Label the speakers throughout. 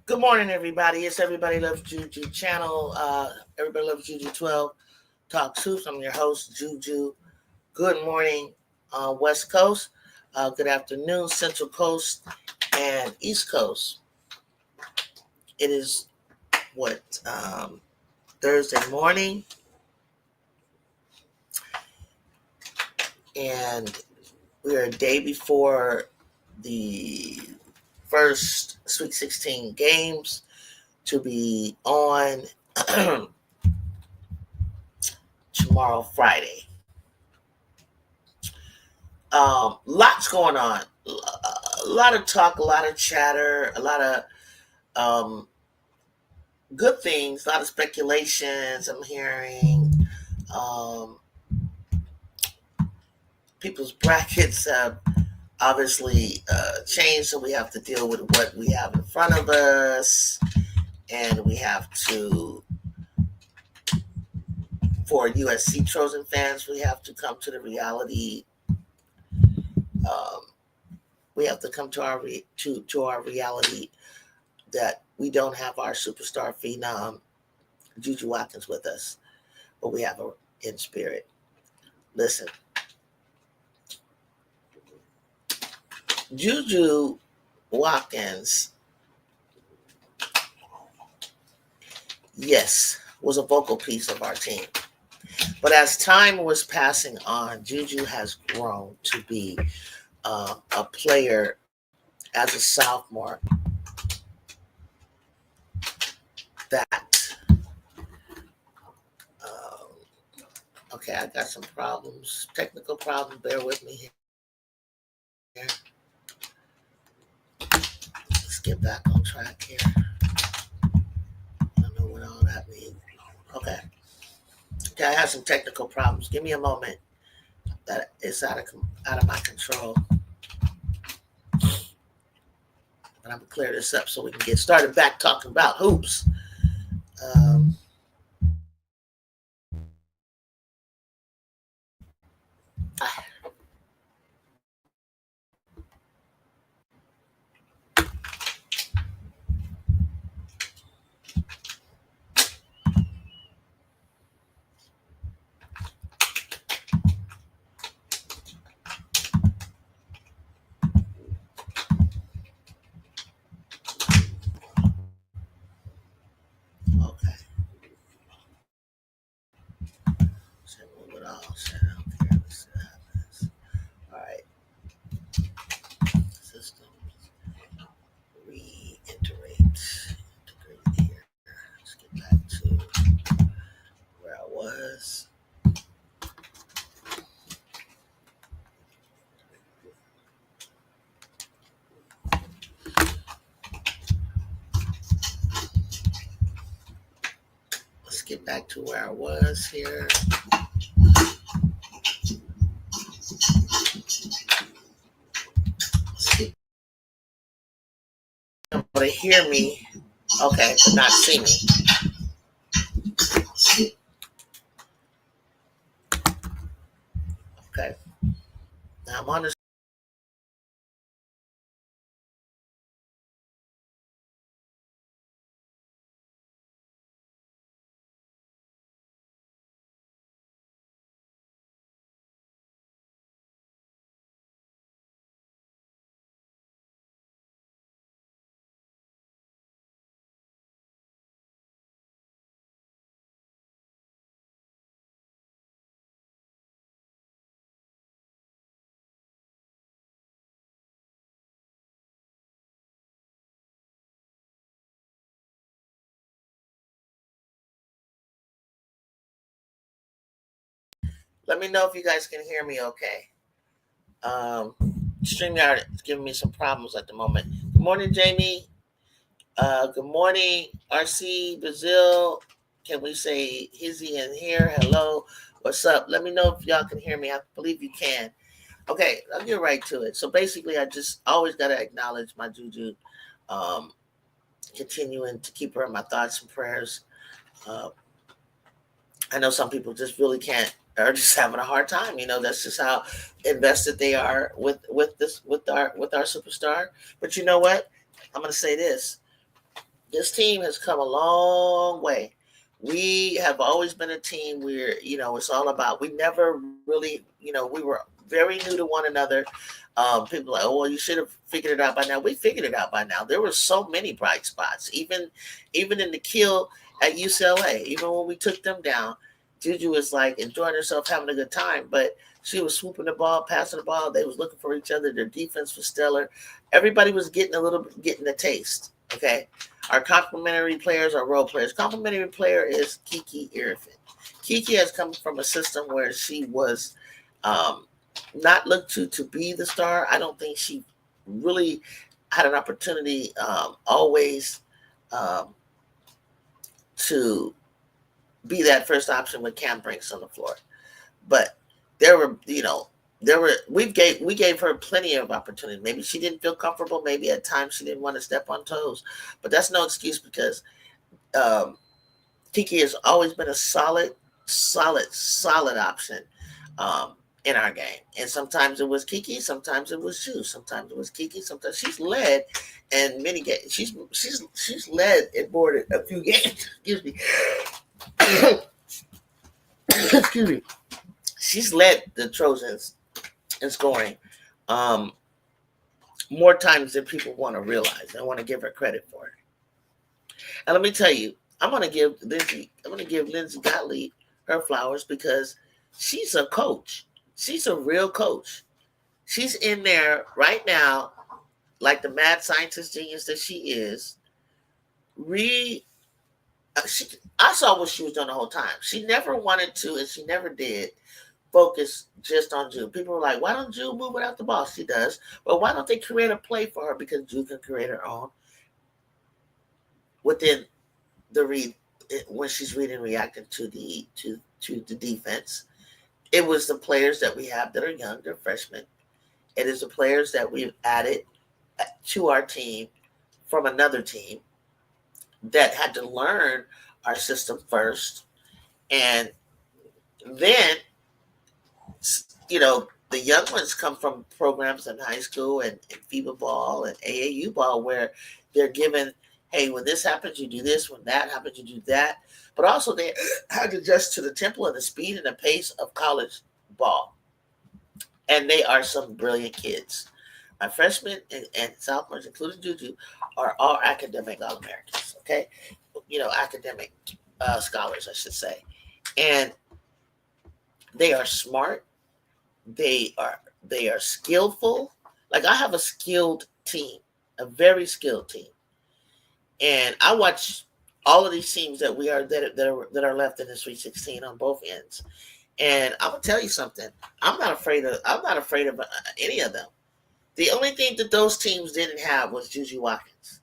Speaker 1: Good morning, everybody. It's Everybody Loves Juju channel. Everybody Loves Juju 12 Talk Hoops. I'm your host, Juju. Good morning, West Coast. Good afternoon, Central Coast and East Coast. It is Thursday morning, and we are a day before the first Sweet 16 games to be on tomorrow, Friday. Lots going on. A lot of talk, a lot of chatter, a lot of good things, a lot of speculations I'm hearing. People's brackets have obviously changed, so we have to deal with what we have in front of us, and we have to, for USC Trojan fans, we have to come to the reality. We have to come to our reality that we don't have our superstar phenom Juju Watkins with us, but we have her in spirit. Listen, Juju Watkins, yes, was a vocal piece of our team. But as time was passing on, Juju has grown to be a player as a sophomore that, okay, I got some problems, technical problems, bear with me here. Let's get back on track here. I don't know what all that means. Okay, I have some technical problems. Give me a moment. That is out of my control. But I'm gonna clear this up so we can get started back talking about hoops. Okay. So move it all set up here. Let's see what happens. All right. Systems. Integrate here. Let's get back to where I was. Let's get back to where I was here. But hear me, okay, but not see me. Okay. Now I'm on the Let me know if you guys can hear me okay. StreamYard is giving me some problems at the moment. Good morning, Jamie. Good morning, RC Brazil. Can we say Hizzy in here? Hello. What's up? Let me know if y'all can hear me. I believe you can. Okay, I'll get right to it. So basically, I just always got to acknowledge my Juju, um, continuing to keep her in my thoughts and prayers. Uh, I know some people just really can't, are just having a hard time. That's just how invested they are with our superstar. But you know what? I'm gonna say this: this team has come a long way. We have always been a team where it's all about. We never really, we were very new to one another. People are like, oh, well, you should have figured it out by now. We figured it out by now. There were so many bright spots, even in the kill at UCLA. Even when we took them down, Juju was like enjoying herself, having a good time. But she was swooping the ball, passing the ball. They was looking for each other. Their defense was stellar. Everybody was getting a taste. Okay, our complimentary players are role players. Complimentary player is Kiki Irfin. Kiki has come from a system where she was um, not looked to be the star. I don't think she really had an opportunity always um, to be that first option with Cam Brinks on the floor. But there were, we gave her plenty of opportunity. Maybe she didn't feel comfortable. Maybe at times she didn't want to step on toes. But that's no excuse because um, Kiki has always been a solid option in our game. And sometimes it was Kiki, sometimes it was Shu, sometimes it was Kiki, sometimes she's led in many games. She's led and boarded a few games. Excuse me. Excuse me. She's led the Trojans in scoring um, more times than people want to realize. I want to give her credit for it. And let me tell you, I'm going to give Lindsay Gottlieb her flowers because she's a coach. She's a real coach. She's in there right now, like the mad scientist genius that she is. I saw what she was doing the whole time. She never wanted to, and she never did focus just on Ju. People were like, why don't Ju move without the ball? She does. But why don't they create a play for her? Because Ju can create her own within the read when she's reading and reacting to the defense. It was the players that we have that are young, they're freshmen. It is the players that we've added to our team from another team that had to learn our system first. And then, the young ones come from programs in high school and FIBA ball and AAU ball where they're given, hey, when this happens, you do this. When that happens, you do that. But also they had to adjust to the tempo and the speed and the pace of college ball. And they are some brilliant kids. My freshmen and sophomores, including Juju, are all academic All-Americans, okay? Academic scholars, I should say. And they are smart. They are skillful. Like I have a skilled team, a very skilled team. And I watch all of these teams that are left in the Sweet 16 on both ends. And I'm gonna tell you something. I'm not afraid of any of them. The only thing that those teams didn't have was Juju Watkins.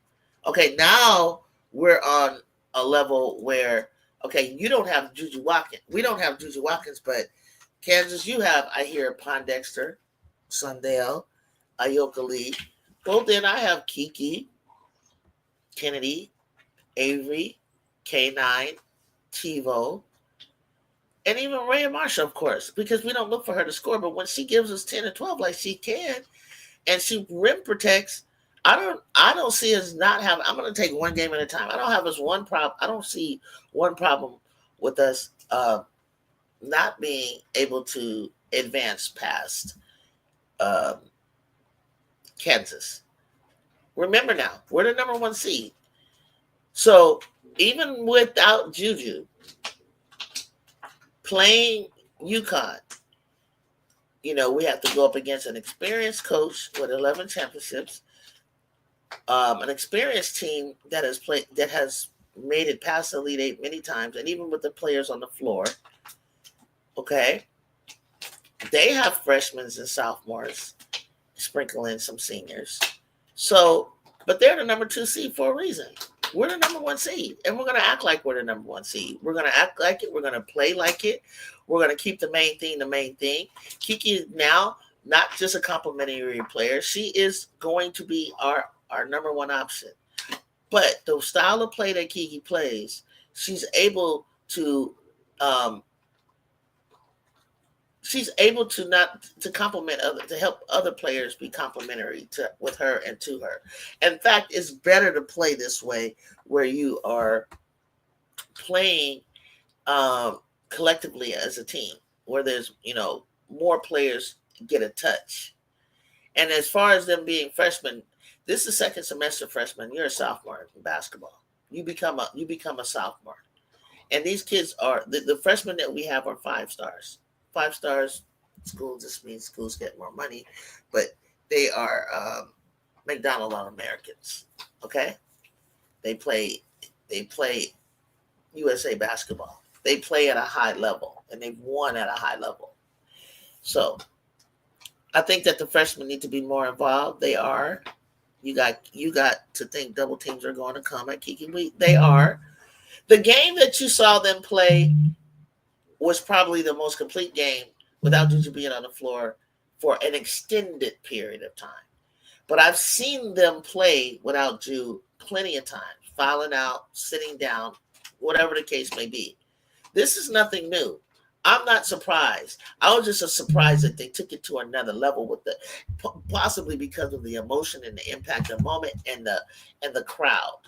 Speaker 1: Okay, now we're on a level where you don't have Juju Watkins. We don't have Juju Watkins, but Kansas, you have, I hear, Pondexter, Sundale, Ayoka Lee. Well, then I have Kiki, Kennedy, Avery, K9, TiVo, and even Rhea Marshall, of course, because we don't look for her to score. But when she gives us 10 or 12 like she can, and she rim protects, I don't see us not having. I'm going to take one game at a time. I don't have us one problem. I don't see one problem with us not being able to advance past Kansas. Remember now, we're the number 1 seed. So even without Juju playing UConn, we have to go up against an experienced coach with 11 championships, an experienced team that has made it past the Elite Eight many times, and even with the players on the floor. Okay, They have freshmen and sophomores, sprinkle in some seniors. So, but they're the number 2 seed for a reason. We're the number 1 seed, and we're going to act like we're the number 1 seed. We're going to act like it. We're going to play like it. We're going to keep the main thing the main thing. Kiki is now not just a complimentary player. She is going to be our number 1 option. But the style of play that Kiki plays, she's able to not to complement other, to help other players be complementary to with her and to her. In fact, it's better to play this way where you are playing collectively as a team, where there's more players get a touch. And as far as them being freshmen, this is second semester freshman. You're a sophomore in basketball. You become a sophomore, and these kids are the freshmen that we have are 5 stars. 5 stars. School just means schools get more money, but they are McDonald All-Americans. Okay, they play USA basketball. They play at a high level, and they've won at a high level. So I think that the freshmen need to be more involved. They are. You got to think double teams are going to come at Kiki. They are. The game that you saw them play was probably the most complete game without Juju being on the floor for an extended period of time. But I've seen them play without Ju plenty of times, fouling out, sitting down, whatever the case may be. This is nothing new. I'm not surprised. I was just surprised that they took it to another level with possibly because of the emotion and the impact of the moment and the crowd.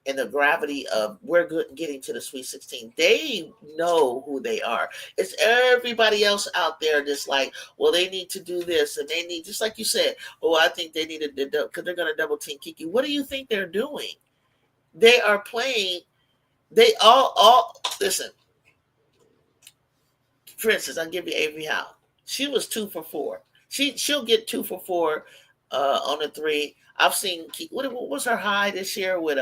Speaker 1: And the gravity of we're getting to the Sweet 16. They know who they are. It's everybody else out there that's like, well, they need to do this, and they need, just like you said, I think they need to, because they're going to double team Kiki. What do you think they're doing? They are playing. They all listen. For instance, I'll give you Avery Howe. She was 2 for 4. She'll get 2 for 4 on a 3. I've seen what was her high this year with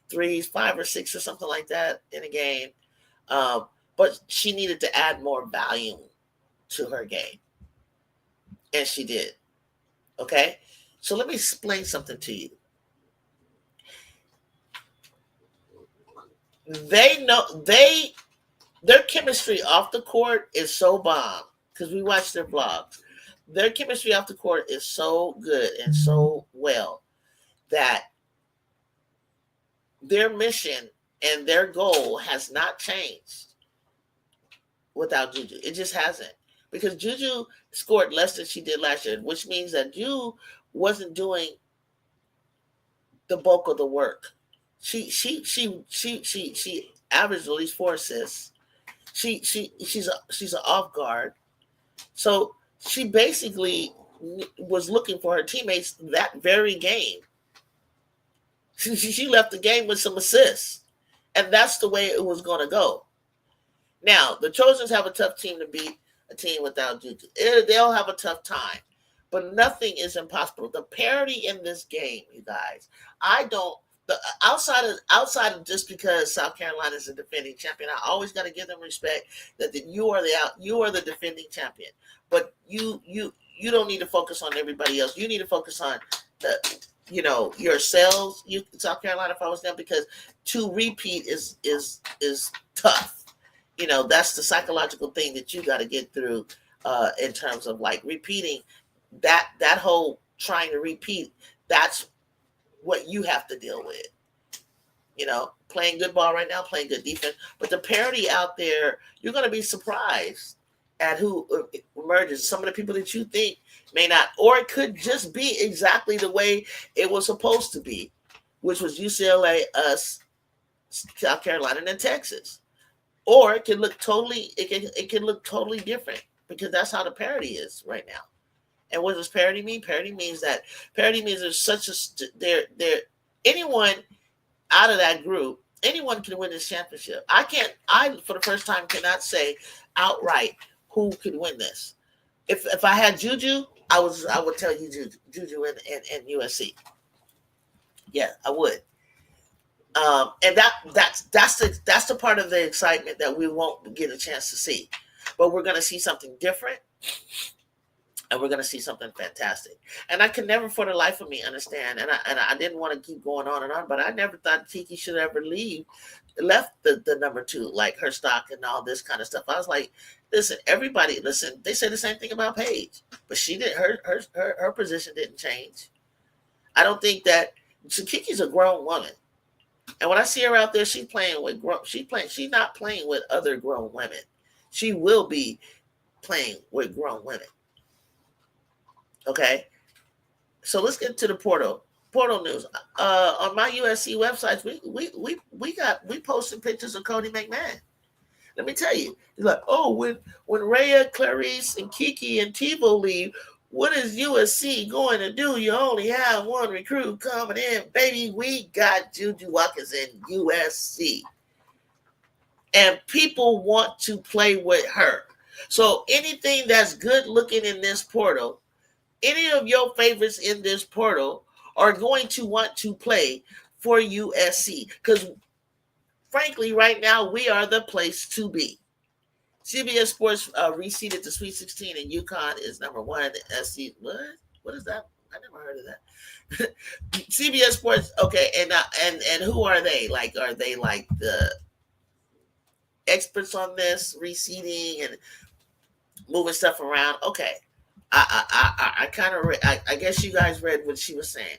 Speaker 1: 3s, 5 or 6 or something like that in a game. But she needed to add more volume to her game. And she did. Okay? So let me explain something to you. Their chemistry off the court is so bomb, because we watch their vlogs. Their chemistry off the court is so good and so well that their mission and their goal has not changed without Juju. It just hasn't. Because Juju scored less than she did last year, which means that Juju wasn't doing the bulk of the work. She averaged at least 4 assists. She's an off guard. So she basically was looking for her teammates that very game. She left the game with some assists, and that's the way it was going to go. Now, the Trojans have a tough team to beat, a team without Juju. They'll have a tough time, but nothing is impossible. The parity in this game, you guys, outside of just because South Carolina is a defending champion, I always got to give them respect that you are the defending champion. But you don't need to focus on everybody else. You need to focus on yourselves. South Carolina, if I was them, because to repeat is tough. That's the psychological thing that you got to get through in terms of like repeating that whole trying to repeat. That's what you have to deal with. Playing good ball right now, playing good defense. But the parity out there, you're going to be surprised at who emerges. Some of the people that you think may not, or it could just be exactly the way it was supposed to be, which was UCLA, us, South Carolina, and then Texas. Or it can look totally different, because that's how the parity is right now. And what does parity mean? Parity means there's such a anyone out of that group, anyone can win this championship. I for the first time cannot say outright who could win this. If I had Juju, I would tell you Juju and USC. Yeah, I would. And that's the part of the excitement that we won't get a chance to see. but we're going to see something different. And we're going to see something fantastic. And I can never for the life of me understand. And I didn't want to keep going on and on, but I never thought Kiki should ever left the number 2, like her stock and all this kind of stuff. I was like, listen, everybody, listen, they say the same thing about Paige, but she didn't, her position didn't change. I don't think that, so Kiki's a grown woman. And when I see her out there, she's not playing with other grown women. She will be playing with grown women. Okay, so let's get to the portal news. On my USC websites, we posted pictures of Cottie McMahon. Let me tell you, he's like, oh, when Rhea, Clarice, and Kiki and TiVo leave, what is USC going to do? You only have one recruit coming in, baby. We got Juju Watkins in USC, and people want to play with her. So anything that's good looking in this portal, any of your favorites in this portal are going to want to play for USC because, frankly, right now we are the place to be. CBS Sports reseeded the Sweet 16, and UConn is number 1. SC, what is that? I never heard of that. CBS Sports, okay, and who are they? Like, are they like the experts on this reseeding and moving stuff around? Okay. I kind of I guess you guys read what she was saying.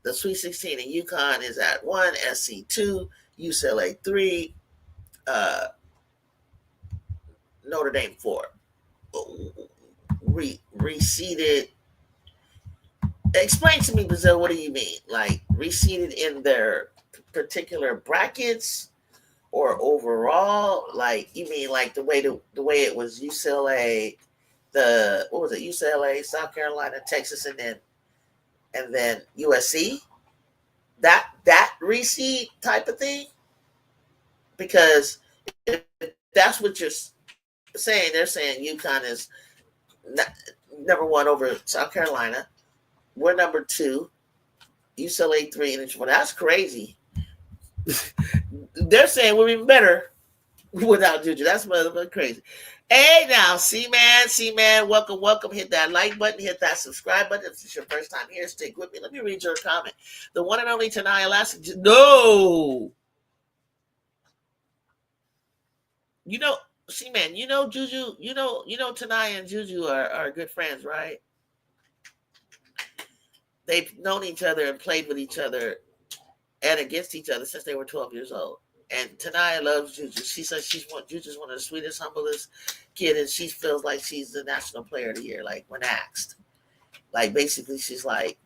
Speaker 1: The Sweet 16 and UConn is at 1, SC 2, UCLA 3, Notre Dame 4. Reseeded. Explain to me, Brazil, what do you mean? Like reseeded in their particular brackets or overall? Like you mean like the way it was UCLA, UCLA, South Carolina, Texas, and then USC? That reseed type of thing? Because if that's what you're saying, they're saying UConn is number 1 over South Carolina. We're number 2, UCLA 3, and well, that's crazy. They're saying we're even better without Juju. That's motherfucking crazy. Hey now, C-Man, welcome. Hit that like button, hit that subscribe button. If it's your first time here, stick with me. Let me read your comment. The one and only Tanaya Elastic. No! You know, C-Man, you know Juju, you know Tanaya and Juju are good friends, right? They've known each other and played with each other and against each other since they were 12 years old. And Tanaya loves Juju. She says Juju's one of the sweetest, humblest kid, and she feels like she's the national player of the year, like when asked. Like basically she's like,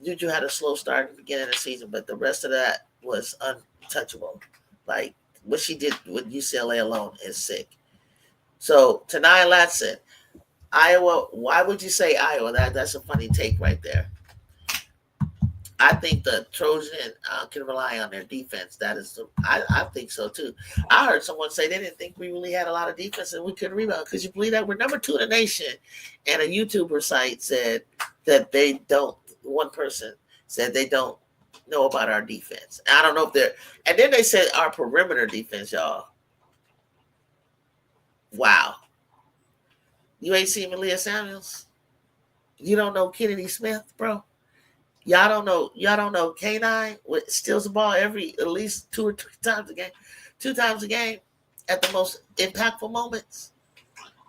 Speaker 1: Juju had a slow start at the beginning of the season, but the rest of that was untouchable. Like what she did with UCLA alone is sick. So Tanaya Latson, Iowa, why would you say Iowa? That's a funny take right there. I think the Trojan can rely on their defense. I think so too. I heard someone say they didn't think we really had a lot of defense and we couldn't rebound. Because you believe that? We're number 2 in the nation. And a YouTuber site said that they don't, one person said they don't know about our defense. I don't know if they're, and then they said our perimeter defense, y'all. Wow. You ain't seen Malia Samuels? You don't know Kennedy Smith, bro? Y'all don't know K9 steals the ball at least 2 or 3 times a game, 2 times a game at the most impactful moments.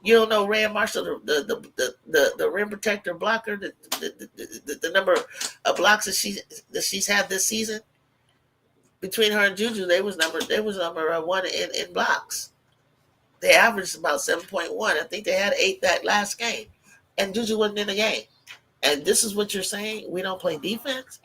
Speaker 1: You don't know Rhea Marshall, the rim protector blocker, the number of blocks that she's had this season. Between her and Juju, they was number 1 in blocks. They averaged about 7.1. I think they had 8 that last game, and Juju wasn't in the game. And this is what you're saying? We don't play defense?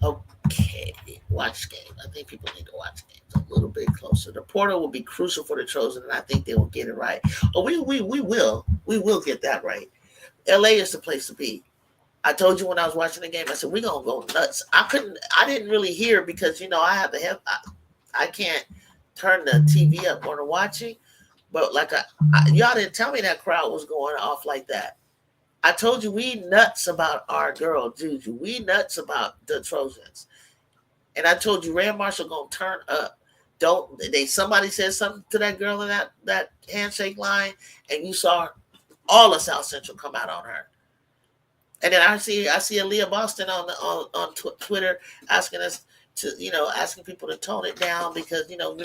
Speaker 1: Okay, watch game. I think people need to watch games a little bit closer. The portal will be crucial for the Trojans, and I think they will get it right. Oh, we will get that right. LA is the place to be. I told you when I was watching the game, I said, we're going to go nuts. I didn't really hear because, I have I can't turn the TV up when I'm watching, but like y'all didn't tell me that crowd was going off like that. I told you we nuts about our girl Juju. We nuts about the Trojans. And I told you Rhea Marshall going to turn up Somebody said something to that girl in that handshake line, and you saw all of South Central come out on her. And then I see Aaliyah Boston on Twitter asking us to, asking people to tone it down because we don't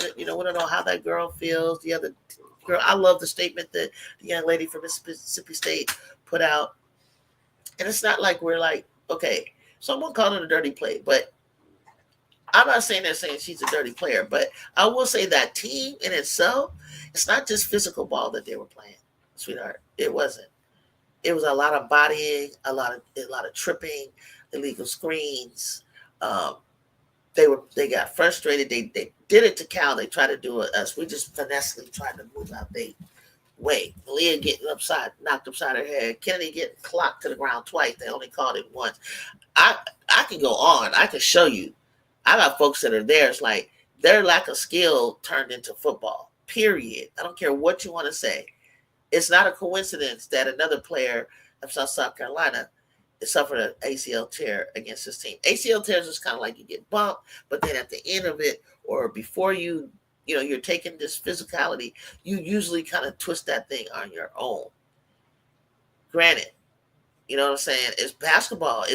Speaker 1: know how that girl feels. The other girl, I love the statement that the young lady from Mississippi State put out, and it's not like we're like, okay, someone called it a dirty play, but I'm not saying she's a dirty player, but I will say that team in itself, it's not just physical ball that they were playing, sweetheart. It wasn't. It was a lot of bodying, a lot of tripping, illegal screens. They got frustrated. They did it to Cal. They tried to do it us. We just finessely tried to move out their way. Leah getting knocked upside her head. Kennedy getting clocked to the ground twice. They only called it once. I can go on. I can show you. I got folks that are there. It's like their lack of skill turned into football. Period. I don't care what you want to say. It's not a coincidence that another player of South Carolina suffered an ACL tear against his team. ACL tears is kind of like you get bumped, but then at the end of it, or before you're taking this physicality, you usually kind of twist that thing on your own. Granted, you know what I'm saying? It's basketball.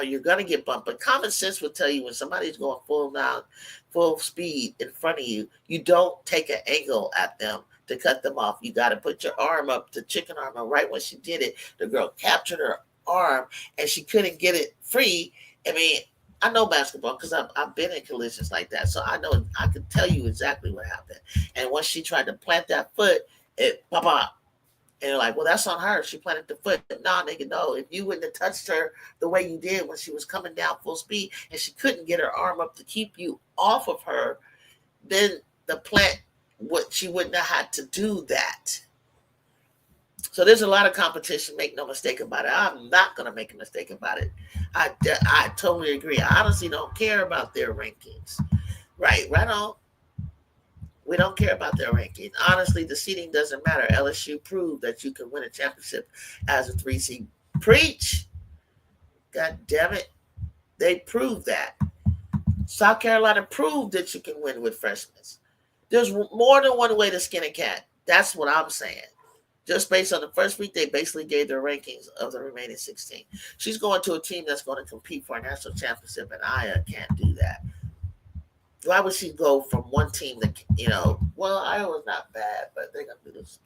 Speaker 1: You're going to get bumped. But common sense would tell you when somebody's going full speed in front of you, you don't take an angle at them to cut them off. You got to put your arm up, the chicken arm. And right when she did it, the girl captured her arm and she couldn't get it free. I mean, I know basketball because I've been in collisions like that. So I know, I can tell you exactly what happened. And once she tried to plant that foot, it pop. And you're like, well, that's on her. She planted the foot. Nah, nigga, no. If you wouldn't have touched her the way you did when she was coming down full speed and she couldn't get her arm up to keep you off of her, then the plant, she wouldn't have had to do that. So there's a lot of competition. Make no mistake about it. I'm not going to make a mistake about it. I totally agree. I honestly don't care about their rankings. Right on. We don't care about their ranking. Honestly, the seeding doesn't matter. LSU proved that you can win a championship as a 3 seed. Preach. God damn it. They proved that. South Carolina proved that you can win with freshmen. There's more than one way to skin a cat. That's what I'm saying. Just based on the first week, they basically gave their rankings of the remaining 16. She's going to a team that's going to compete for a national championship, and Aya can't do that. Why would she go from one team that, well, Iowa's not bad, but they're going to do this.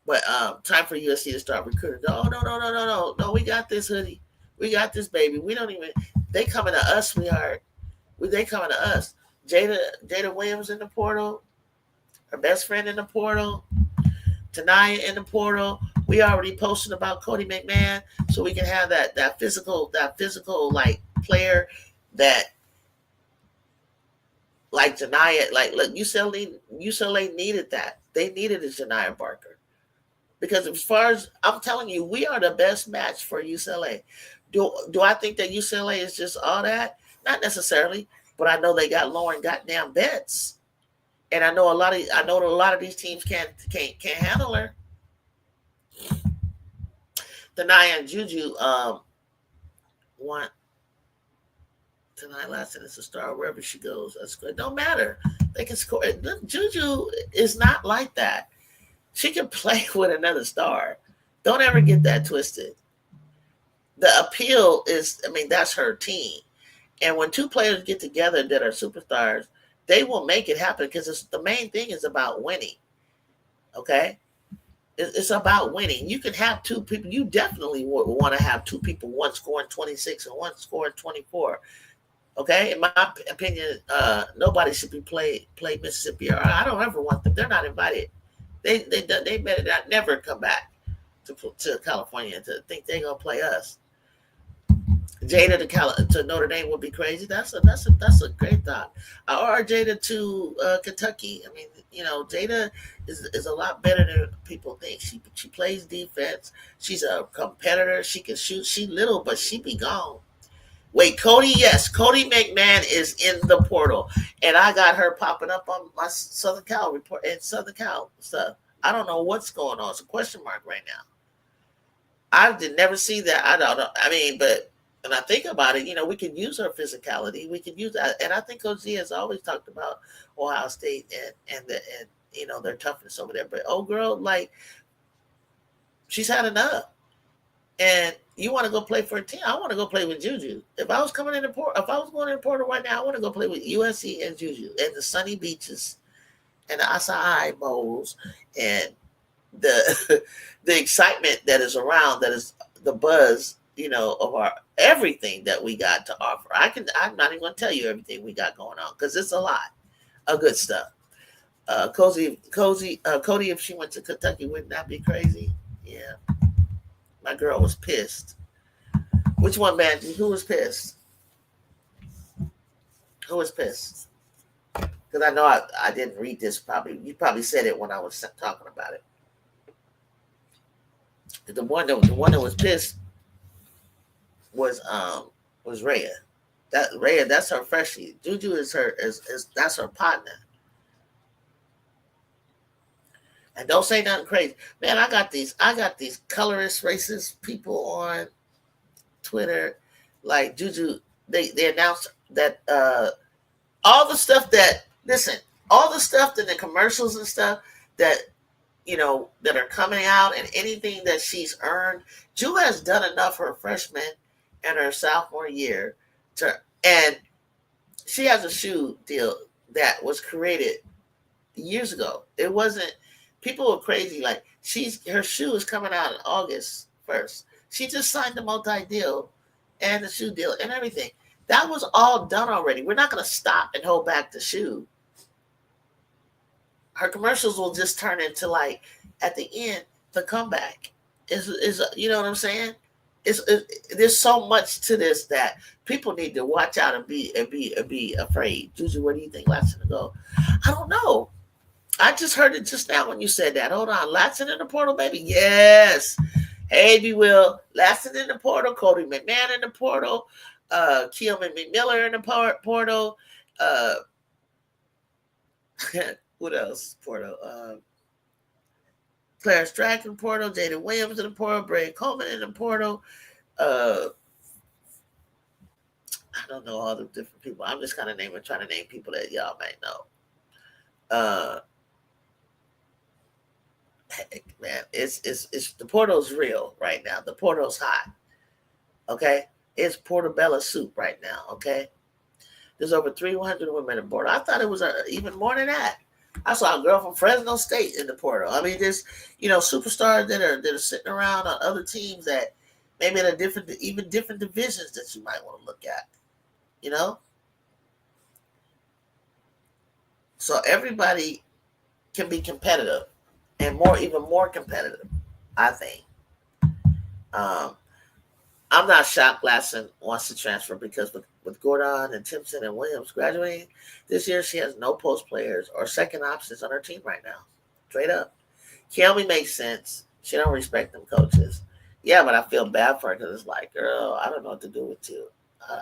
Speaker 1: But time for USC to start recruiting. No, we got this, hoodie. We got this, baby. They coming to us, sweetheart. They coming to us. Jada Williams in the portal. Her best friend in the portal. Tanaya in the portal. We already posted about Cottie McMahon, so we can have that physical like player that, like Janiyah, like look, UCLA needed that. They needed a Janiyah Barker. Because as far as I'm telling you, we are the best match for UCLA. Do I think that UCLA is just all that? Not necessarily, but I know they got Lauren goddamn Betts. And I know a lot of these teams can't handle her. Tanaya and Juju want tonight last and it's a star wherever she goes. That's good. Don't matter. They can score. Juju is not like that. She can play with another star. Don't ever get that twisted. The appeal is, that's her team. And when two players get together that are superstars, they will make it happen because the main thing is about winning. Okay? It's about winning. You can have two people. You definitely want to have two people, one scoring 26 and one scoring 24. Okay? In my opinion, nobody should be play Mississippi. Or I don't ever want them. They're not invited. They better not never come back to California to think they're going to play us. Jada to Notre Dame would be crazy. That's a great thought. Or Jada to Kentucky. Jada is a lot better than people think. She plays defense. She's a competitor. She can shoot. She little, but she be gone. Wait, Cottie, yes. Cottie McMahon is in the portal. And I got her popping up on my Southern Cal report and Southern Cal stuff. I don't know what's going on. It's a question mark right now. I did never see that. I don't know. But And I think about it, we can use her physicality. We can use that. And I think Coach Z has always talked about Ohio State and their toughness over there. But girl, like she's had enough. And you want to go play for a team? I want to go play with Juju. If I was coming in the port, if I was going in the portal right now, I want to go play with USC and Juju and the sunny beaches and the acai bowls and the the excitement that is around, that is the buzz, of our everything that we got to offer. I'm not even gonna tell you everything we got going on because it's a lot of good stuff. Cody, if she went to Kentucky, wouldn't that be crazy? Yeah, my girl was pissed. Which one, Mandy? Who was pissed? Who was pissed? Because I know I didn't read this. Probably you probably said it when I was talking about it. The one that was pissed was Rhea. Rhea, that's her freshie. Juju is that's her partner. And don't say nothing crazy. Man, I got these colorist racist people on Twitter. Like Juju, they announced that all the stuff that in the commercials and stuff that that are coming out, and anything that she's earned, Ju has done enough her freshman and her sophomore year and she has a shoe deal that was created years ago. It wasn't, people were crazy. Like her shoe is coming out on August 1st. She just signed the multi-deal and the shoe deal and everything. That was all done already. We're not going to stop and hold back the shoe. Her commercials will just turn into, like, at the end, the comeback. Is you know what I'm saying? There's so much to this that people need to watch out and be afraid. Juju, what do you think? Latson to go? I don't know. I just heard it just now when you said that. Hold on, Latson in the portal, baby. Yes. Hey, be Will. Latson in the portal. Cody McMahon in the portal. Keelman McMiller in the portal. What else? Portal. Clarence Stratton portal. Jaden Williams in the portal. Brad Coleman in the portal. I don't know all the different people. I'm just kind of trying to name people that y'all might know. Heck, man, it's the portal's real right now. The portal's hot. Okay, it's portobello soup right now. Okay, there's over 300 women in the portal. I thought it was even more than that. I saw a girl from Fresno State in the portal. I mean, there's superstars that are sitting around on other teams that maybe in even different divisions that you might want to look at. So everybody can be competitive, and even more competitive, I think. I'm not shocked Latson wants to transfer because with Gordon and Timpson and Williams graduating this year, she has no post players or second options on her team right now. Straight up. Kelmy makes sense. She don't respect them coaches. Yeah, but I feel bad for her because it's like, girl, I don't know what to do with you.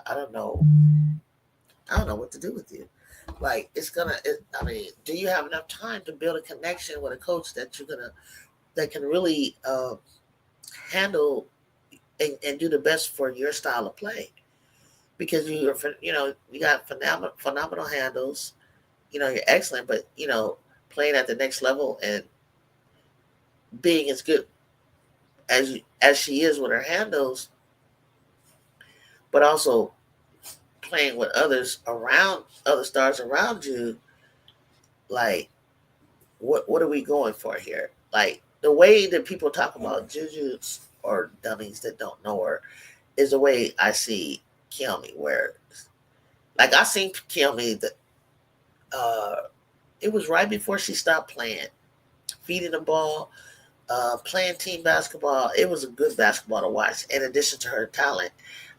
Speaker 1: I don't know. I don't know what to do with you. Like, do you have enough time to build a connection with a coach that can really handle and do the best for your style of play? Because you got phenomenal handles, you're excellent, but playing at the next level and being as good as she is with her handles, but also playing with other stars around you. Like, what are we going for here? Like, the way that people talk about Juju or dummies that don't know her is the way I see Kelmy, where, like, I seen Kelmy it was right before she stopped playing, feeding the ball, playing team basketball. It was a good basketball to watch. In addition to her talent,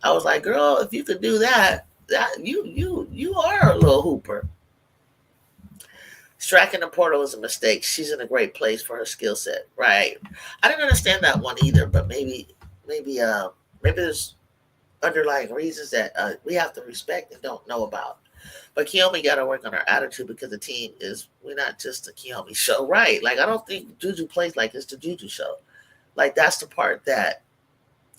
Speaker 1: I was like, girl, if you could do that you are a little hooper. Striking the portal is a mistake. She's in a great place for her skill set, right? I didn't understand that one either, but maybe there's underlying reasons that we have to respect and don't know about. But Kiyomi got to work on her attitude because the team we're not just a Kiyomi show, right? Like, I don't think Juju plays like it's the Juju show. Like, that's the part that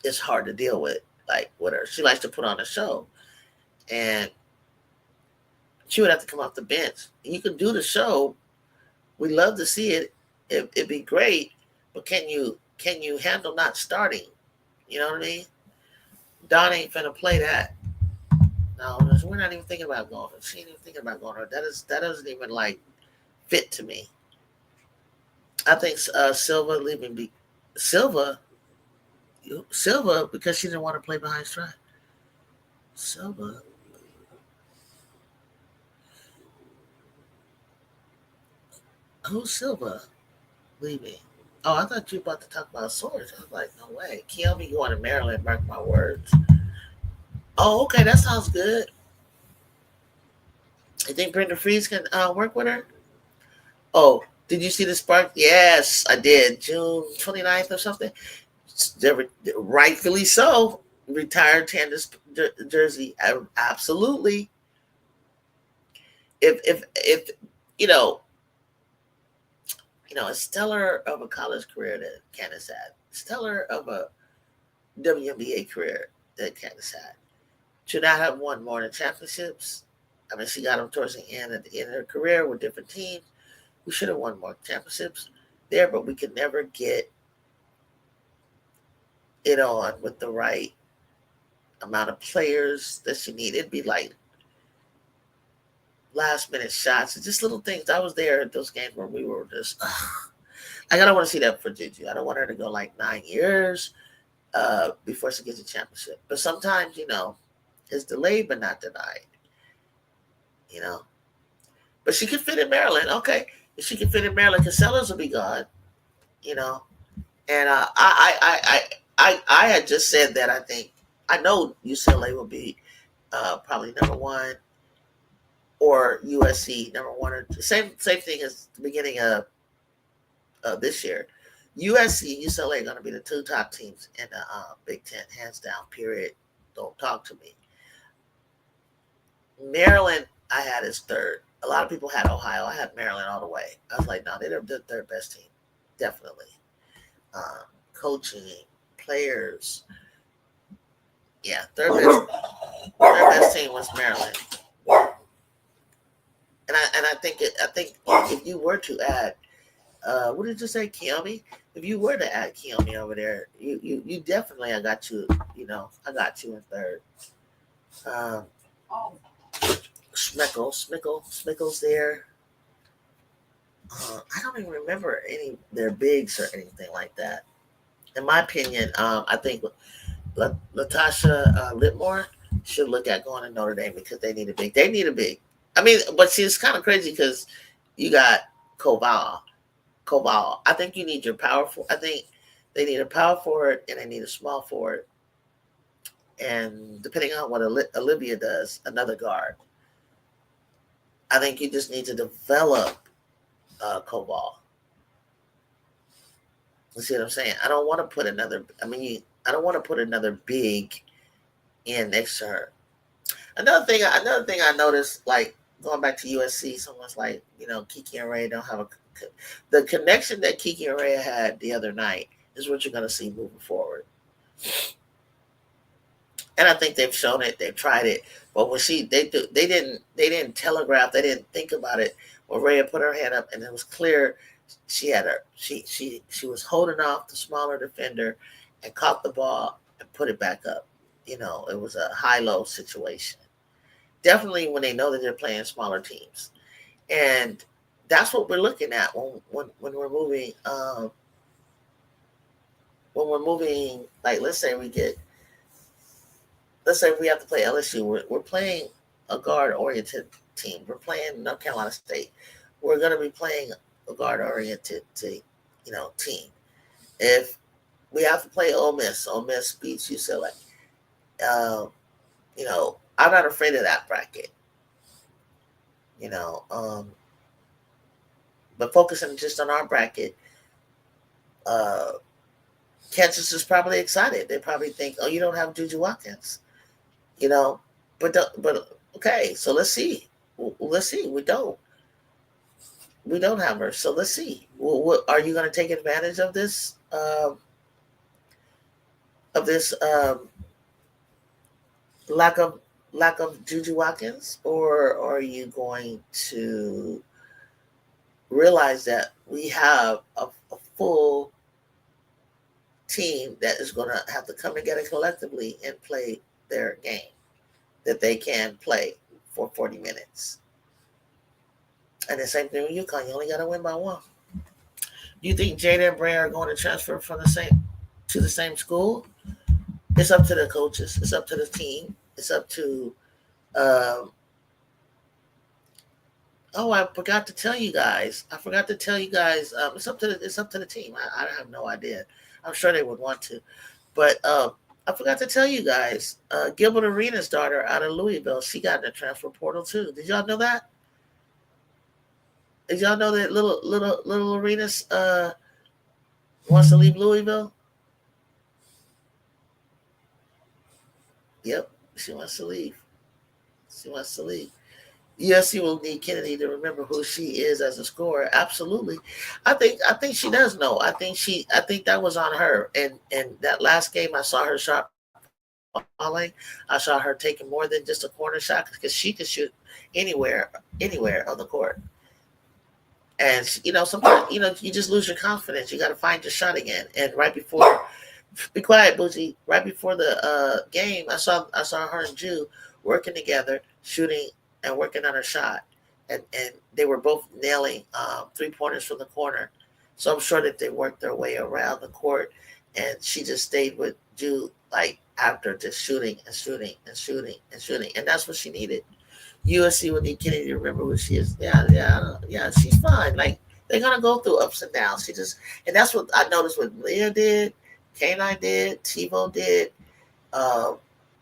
Speaker 1: is hard to deal with. like with her. She likes to put on a show, and she would have to come off the bench. You can do the show. We love to see it. It'd be great, but can you handle not starting? You know what I mean? Don ain't finna play that. No, we're not even thinking about going. She ain't even thinking about going. That doesn't even like fit to me. I think Silva leaving Silva Silva because she didn't want to play behind strike. Silva. Who's Silva leaving? Oh, I thought you were about to talk about swords. I was like, no way. Kiyomi going to Maryland, mark my words. Oh, okay, that sounds good. You think Brenda Freeze can work with her? Oh, did you see the spark? Yes, I did. June 29th or something. Rightfully so. Retired tennis jersey. Absolutely. If a stellar of a college career that Candace had, stellar of a WNBA career that Candace had, should not have won more than championships. I mean, she got them towards the end of her career with different teams. We should have won more championships there, but we could never get it on with the right amount of players that she needed. It'd be like last minute shots and just little things. I was there at those games where we were just, I don't want to see that for Gigi. I don't want her to go like 9 years before she gets a championship. But sometimes, it's delayed but not denied. But she could fit in Maryland. Okay, if she can fit in Maryland, because Sellers will be gone. And I had just said that I know UCLA will be probably number one, or USC number one, or same thing as the beginning of this year. USC, UCLA are going to be the two top teams in the Big Ten, hands down. Period. Don't talk to me. Maryland, I had as third. A lot of people had Ohio. I had Maryland all the way. I was like, no, they're the third best team, definitely. Coaching, players, yeah, third best team was Maryland. And I think if you were to add, what did you say, Kiyomi? If you were to add Kiyomi over there, you definitely, I got you. I got you in third. Smickles there. I don't even remember any their bigs or anything like that. In my opinion, I think Latasha Litmore should look at going to Notre Dame because they need a big. They need a big. I mean, but see, it's kind of crazy because you got Koval. I think you need your power forward. I think they need a power forward and they need a small forward. And depending on what Olivia does, another guard. I think you just need to develop Koval. You see what I'm saying? I don't want to put another. I don't want to put another big in next to her. Another thing I noticed, like going back to USC, someone's like, Kiki and Ray don't have the connection that Kiki and Ray had the other night is what you're going to see moving forward. And I think they've shown it. They've tried it. But when they didn't telegraph. They didn't think about it. When Rhea put her hand up, and it was clear she was holding off the smaller defender and caught the ball and put it back up. It was a high-low situation. Definitely when they know that they're playing smaller teams, and that's what we're looking at when we're moving. When we're moving, like let's say we have to play LSU. We're playing a guard-oriented team. We're playing North Carolina State. We're going to be playing a guard-oriented team. If we have to play Ole Miss beats UCLA. I'm not afraid of that bracket. But focusing just on our bracket, Kansas is probably excited. They probably think, "Oh, you don't have Juju Watkins," But okay, so let's see. Let's see. We don't have her. So let's see. Are you going to take advantage of this? lack of Juju Watkins, or are you going to realize that we have a full team that is going to have to come together collectively and play their game that they can play for 40 minutes? And the same thing with UConn. You only got to win by one. Do you think Jada and Bray are going to transfer from the same school? It's up to the coaches. It's up to the team. It's up to. Um, oh, I forgot to tell you guys. I forgot to tell you guys. It's up to the team. I have no idea. I'm sure they would want to, but I forgot to tell you guys. Gilbert Arenas' daughter out of Louisville. She got in the transfer portal too. Did y'all know that? Did y'all know that little Arenas wants to leave Louisville? Yep, she wants to leave. She wants to leave. Yes, he will need Kennedy to remember who she is as a scorer. Absolutely. I think she does know. I think that was on her. And that last game I saw her shot falling. I saw her taking more than just a corner shot because she could shoot anywhere on the court. And sometimes you just lose your confidence. You got to find your shot again. And right before, be quiet, Boozy. Right before the game, I saw her and Jew working together, shooting and working on her shot, and they were both nailing 3-pointers from the corner. So I'm sure that they worked their way around the court, and she just stayed with Jew like after just shooting and shooting and shooting and shooting, and that's what she needed. USC would need Kennedy to remember who she is. Yeah. She's fine. Like they're gonna go through ups and downs. And that's what I noticed. What Leah did, K9 did, TiVo did, uh,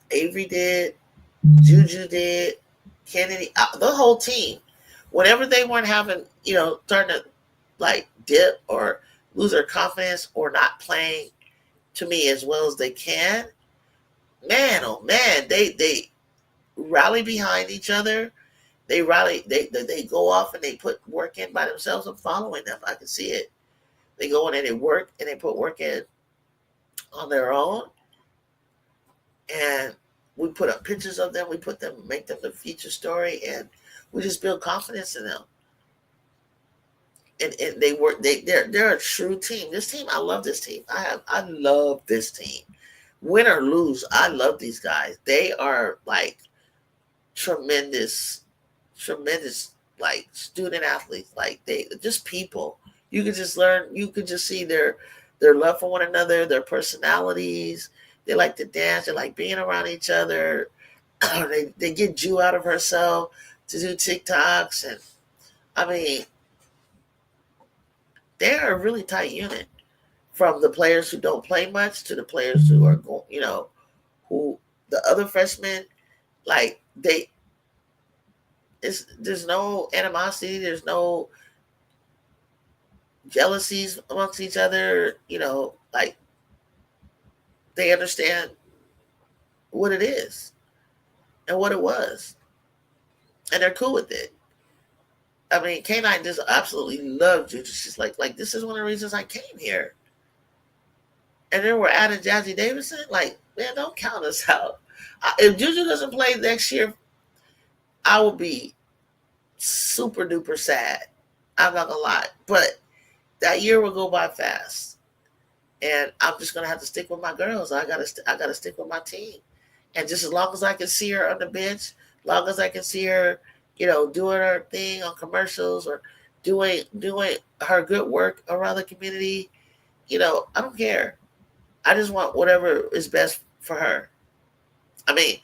Speaker 1: Avery did, Juju did, Kennedy, the whole team. Whenever they weren't having, starting to like dip or lose their confidence or not playing to me as well as they can, man, oh man, they rally behind each other. They rally. They go off and they put work in by themselves. I'm following them. I can see it. They go in and they work and they put work in on their own. And we put up pictures of them. We make them the feature story, and we just build confidence in them. And they work. They're a true team. This team, I love this team. I love this team. Win or lose, I love these guys. They are like tremendous like student athletes. Like they just people. You could just learn. You could just see their love for one another, their personalities. They like to dance. They like being around each other. They get Jew out of herself to do TikToks, and I mean they're a really tight unit. From the players who don't play much to the players who are going, who the other freshmen, like there's no animosity, there's no jealousies amongst each other, like they understand what it is and what it was, and they're cool with it. I mean, K9 just absolutely loved Juju. She's like this is one of the reasons I came here. And then we're adding Jazzy Davidson. Like, man, don't count us out. If Juju doesn't play next year, I will be super duper sad. I'm not gonna lie, but that year will go by fast, and I'm just gonna have to stick with my girls. I gotta stick with my team, and just as long as I can see her on the bench, as long as I can see her, doing her thing on commercials or doing her good work around the community, I don't care. I just want whatever is best for her. I mean,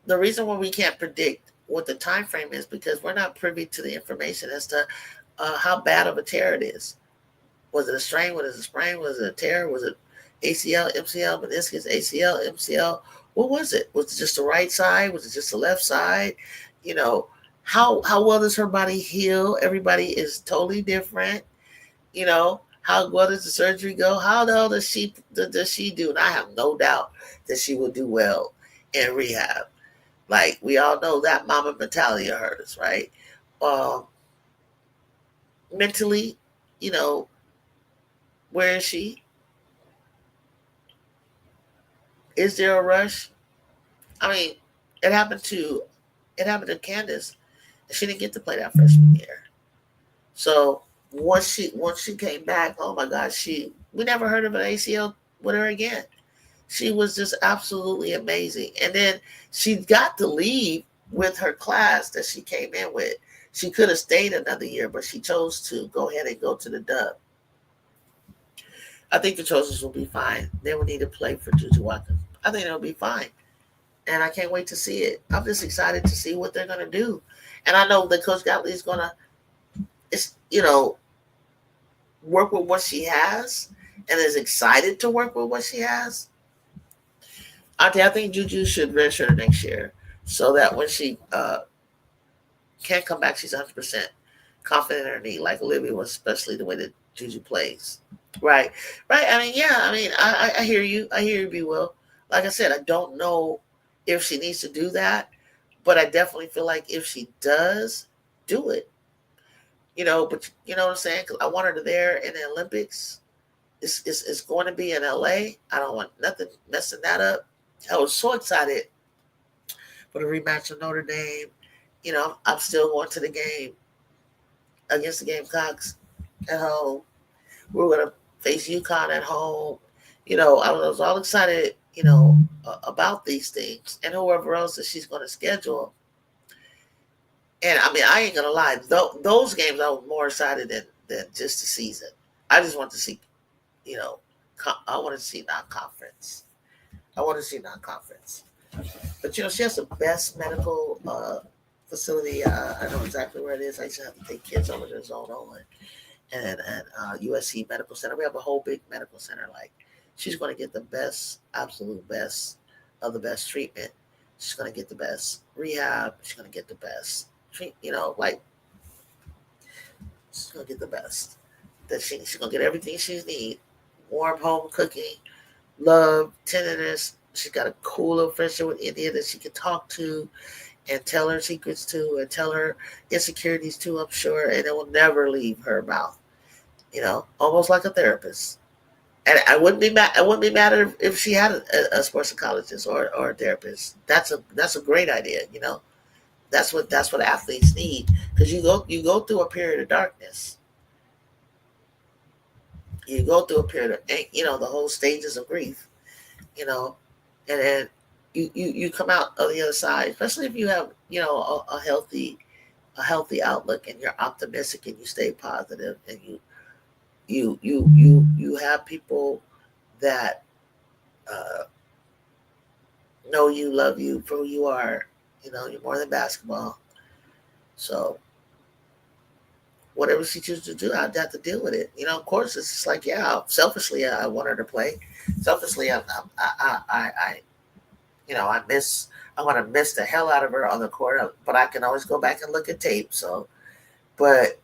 Speaker 1: the reason why we can't predict what the time frame is because we're not privy to the information as to how bad of a tear it is. Was it a strain? Was it a sprain? Was it a tear? Was it ACL, MCL, meniscus, ACL, MCL? What was it? Was it just the right side? Was it just the left side? How well does her body heal? Everybody is totally different. How well does the surgery go? How the hell does she do? And I have no doubt that she will do well in rehab. Like we all know that mama mentality of hers, right? Um, Mentally, you know, where is she? Is there a rush? I mean, it happened to Candace, and she didn't get to play that freshman year. So once she came back, oh my gosh, we never heard of an ACL with her again. She was just absolutely amazing. And then she got to leave with her class that she came in with. She could have stayed another year, but she chose to go ahead and go to the dub. I think the Trojans will be fine. They will need to play for Juju Watkins. I think they'll be fine. And I can't wait to see it. I'm just excited to see what they're going to do. And I know that Coach Gottlieb is going to, work with what she has and is excited to work with what she has. I think Juju should redshirt next year so that when she can't come back, she's 100% confident in her knee, like Olivia was, especially the way that Juju plays. Right, right. I mean, yeah. I mean, I hear you. I hear you, B. Will. Like I said, I don't know if she needs to do that, but I definitely feel like if she does, do it. But you know what I'm saying? 'Cause I want her there in the Olympics. It's going to be in LA. I don't want nothing messing that up. I was so excited for the rematch of Notre Dame. I'm still going to the game against the Gamecocks at home. We're going to face UConn at home. I was all excited, about these things and whoever else that she's going to schedule. And I mean, I ain't going to lie. Those games I was more excited than just the season. I just want to see, I want to see non-conference. But, she has the best medical facility. I know exactly where it is. I used to have to take kids over to Zone Olin and USC Medical Center. We have a whole big medical center. Like, she's going to get the best, absolute best of the best treatment. She's going to get the best rehab. She's going to get the best treat. She's going to get the best. She's going to get everything she needs. Warm home cooking, love, tenderness. She's got a cool little friendship with India that she can talk to and tell her secrets to and tell her insecurities to, I'm sure, and it will never leave her mouth. Almost like a therapist. And I wouldn't be mad if she had a sports psychologist or a therapist. That's a great idea. That's what athletes need, because you go through a period of darkness. You go through a period of the whole stages of grief. And then you come out of the other side, especially if you have a healthy outlook and you're optimistic and you stay positive and you have people that know you, love you for who you are. You're more than basketball. So whatever she chooses to do, I'd have to deal with it. Of course, it's just like, yeah, selfishly, I want her to play. Selfishly, I want to miss the hell out of her on the court, but I can always go back and look at tape. So, but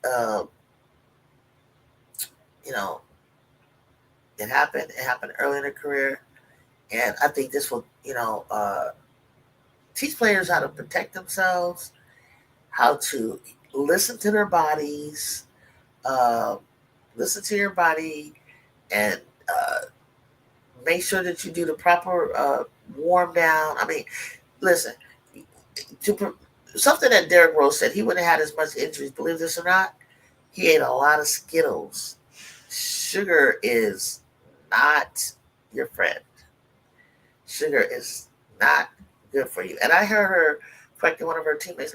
Speaker 1: it happened. It happened early in her career, and I think this will, teach players how to protect themselves, how to listen to their bodies, listen to your body, and make sure that you do the proper warm down. I mean, listen, something that Derrick Rose said, he wouldn't have had as much injuries, believe this or not. He ate a lot of Skittles. Sugar is not your friend. Sugar is not good for you. And I heard her correcting one of her teammates,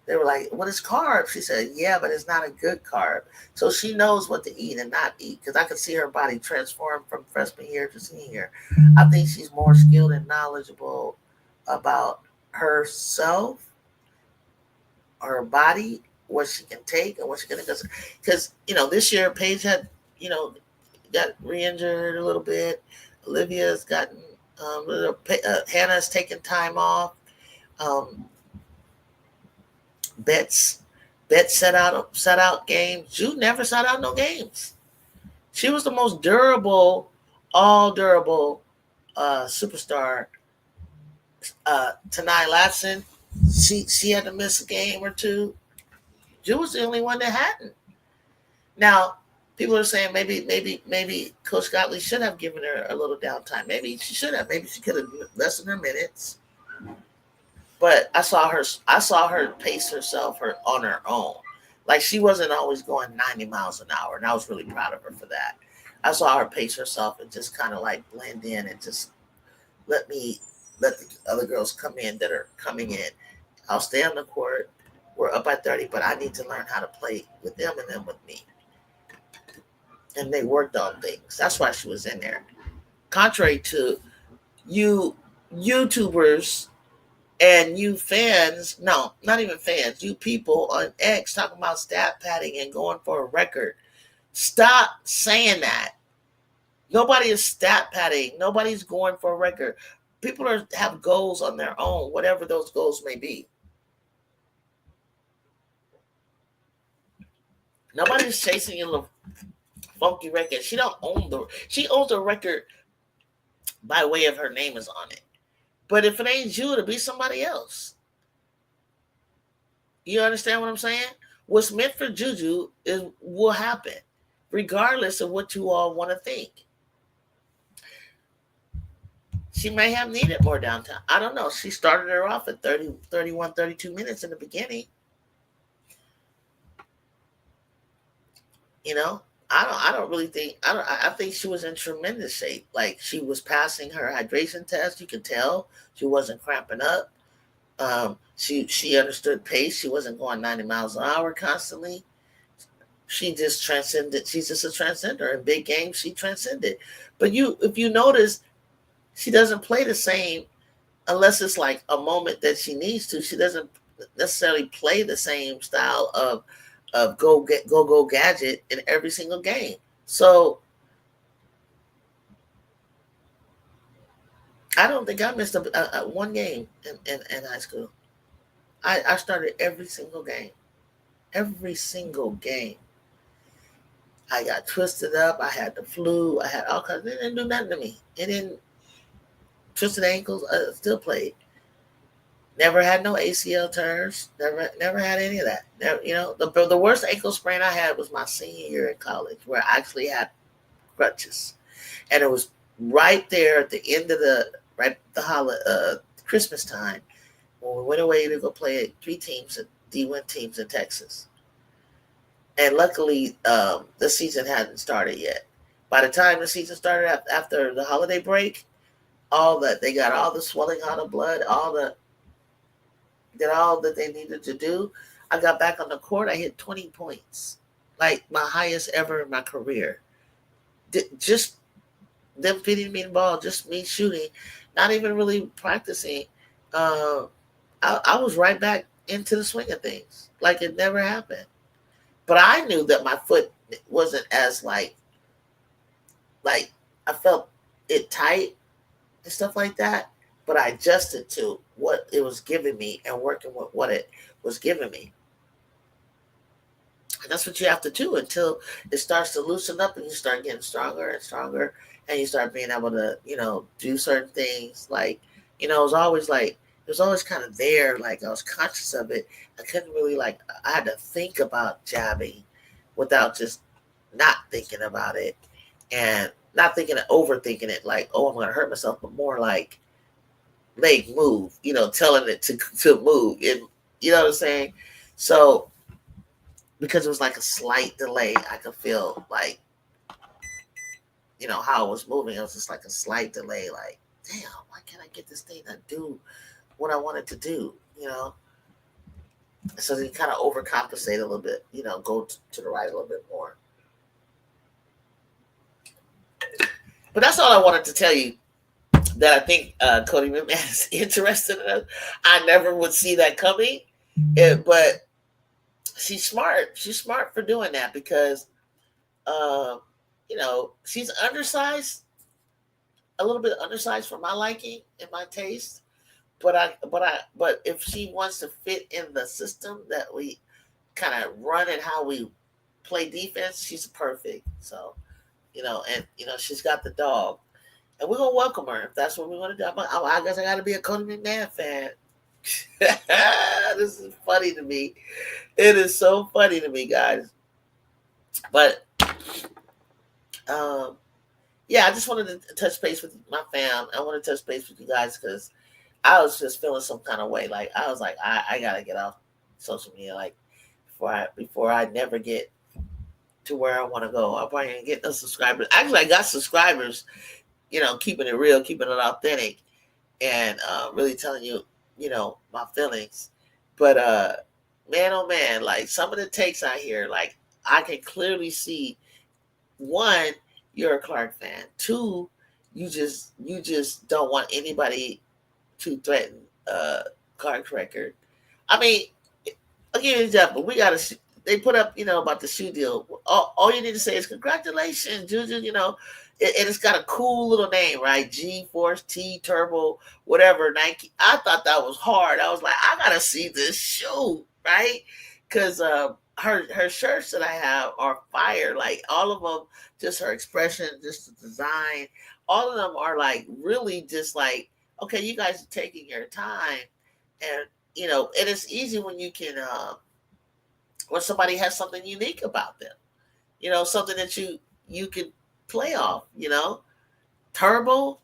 Speaker 1: they were like, what is carb? She said, yeah, but it's not a good carb. So she knows what to eat and not eat, because I could see her body transform from freshman year to senior year. I think she's more skilled and knowledgeable about herself, her body, what she can take and what she can do. Because, this year Paige had, got re-injured a little bit. Olivia's gotten, Hannah's taken time off. Bets set out games. Jude never sat out no games. She was the most durable, all durable superstar. Tanai Latson, she had to miss a game or two. Jude was the only one that hadn't. Now, People are saying maybe Coach Gottlieb should have given her a little downtime. Maybe she should have. Maybe she could have lessened her minutes. But I saw her pace herself on her own. Like she wasn't always going 90 miles an hour, and I was really proud of her for that. I saw her pace herself and just kind of like blend in and just let the other girls come in that are coming in. I'll stay on the court. We're up by 30, but I need to learn how to play with them and them with me. And they worked on things. That's why she was in there. Contrary to you YouTubers and you fans, no, not even fans, you people on X talking about stat padding and going for a record. Stop saying that. Nobody is stat padding. Nobody's going for a record. People have goals on their own, whatever those goals may be. Nobody's chasing a little funky record. She owns the record by way of her name is on it. But if it ain't you, it'll be somebody else. You understand what I'm saying? What's meant for Juju will happen, regardless of what you all want to think. She may have needed more downtime. I don't know. She started her off at 30, 31, 32 minutes in the beginning. You know, I don't really think I think she was in tremendous shape. Like she was passing her hydration test. You could tell she wasn't cramping up. She understood pace. She wasn't going 90 miles an hour constantly. She just transcended. She's just a transcender. In big games, she transcended. But if you notice, she doesn't play the same unless it's like a moment that she needs to. She doesn't necessarily play the same style of go gadget in every single game. So I don't think I missed a one game in high school. I started every single game. Every single game. I got twisted up. I had the flu. I had all kinds. It didn't do nothing to me. It didn't. Twisted ankles. I still played. Never had no ACL tears. Never had any of that. Never, the worst ankle sprain I had was my senior year in college, where I actually had crutches, and it was right there at the end of the Christmas time when we went away to go play 3 teams, D1 teams in Texas. And luckily, the season hadn't started yet. By the time the season started after the holiday break, they got all the swelling out of blood, did all that they needed to do. I got back on the court. I hit 20 points, like my highest ever in my career. Just them feeding me the ball, just me shooting, not even really practicing. I was right back into the swing of things, like it never happened. But I knew that my foot wasn't as like I felt it tight and stuff like that. But I adjusted to what it was giving me and working with what it was giving me. And that's what you have to do until it starts to loosen up and you start getting stronger and stronger and you start being able to, do certain things. Like, it was always kind of there. Like I was conscious of it. I couldn't really I had to think about jabbing without just not thinking about it and not overthinking it. Like, oh, I'm going to hurt myself, but more like, leg move, telling it to move. You know what I'm saying? So because it was like a slight delay, I could feel like, how it was moving. It was just like a slight delay, like, damn, why can't I get this thing to do what I wanted to do? So you kind of overcompensate a little bit, go to the right a little bit more. But that's all I wanted to tell you. That I think Cottie McMahon is interested in us. I never would see that coming, but she's smart. She's smart for doing that because, she's undersized, a little bit undersized for my liking and my taste. But if she wants to fit in the system that we kind of run and how we play defense, she's perfect. So, she's got the dog. And we're going to welcome her if that's what we want to do. I guess I got to be a Cottie McMahon fan. This is funny to me. It is so funny to me, guys. But Yeah, I just wanted to touch base with my fam. I want to touch base with you guys because I was just feeling some kind of way. Like I was like, I gotta get off social media. Like before I never get to where I want to go. I'm probably gonna get no subscribers. Actually, I got subscribers. Keeping it real, keeping it authentic, and really telling you, my feelings. But man, oh man, like some of the takes I hear, like I can clearly see one, you're a Clark fan. Two, you just don't want anybody to threaten Clark's record. I mean, I'll give you an example. They put up, about the shoe deal. All you need to say is congratulations, Juju. And it's got a cool little name, right? G Force T Turbo, whatever. Nike. I thought that was hard. I was like, I gotta see this shoe, right? Because her shirts that I have are fire. Like all of them, just her expression, just the design. All of them are like really just like, okay, you guys are taking your time, and and it's easy when you can when somebody has something unique about them, something that you can play off. Turbo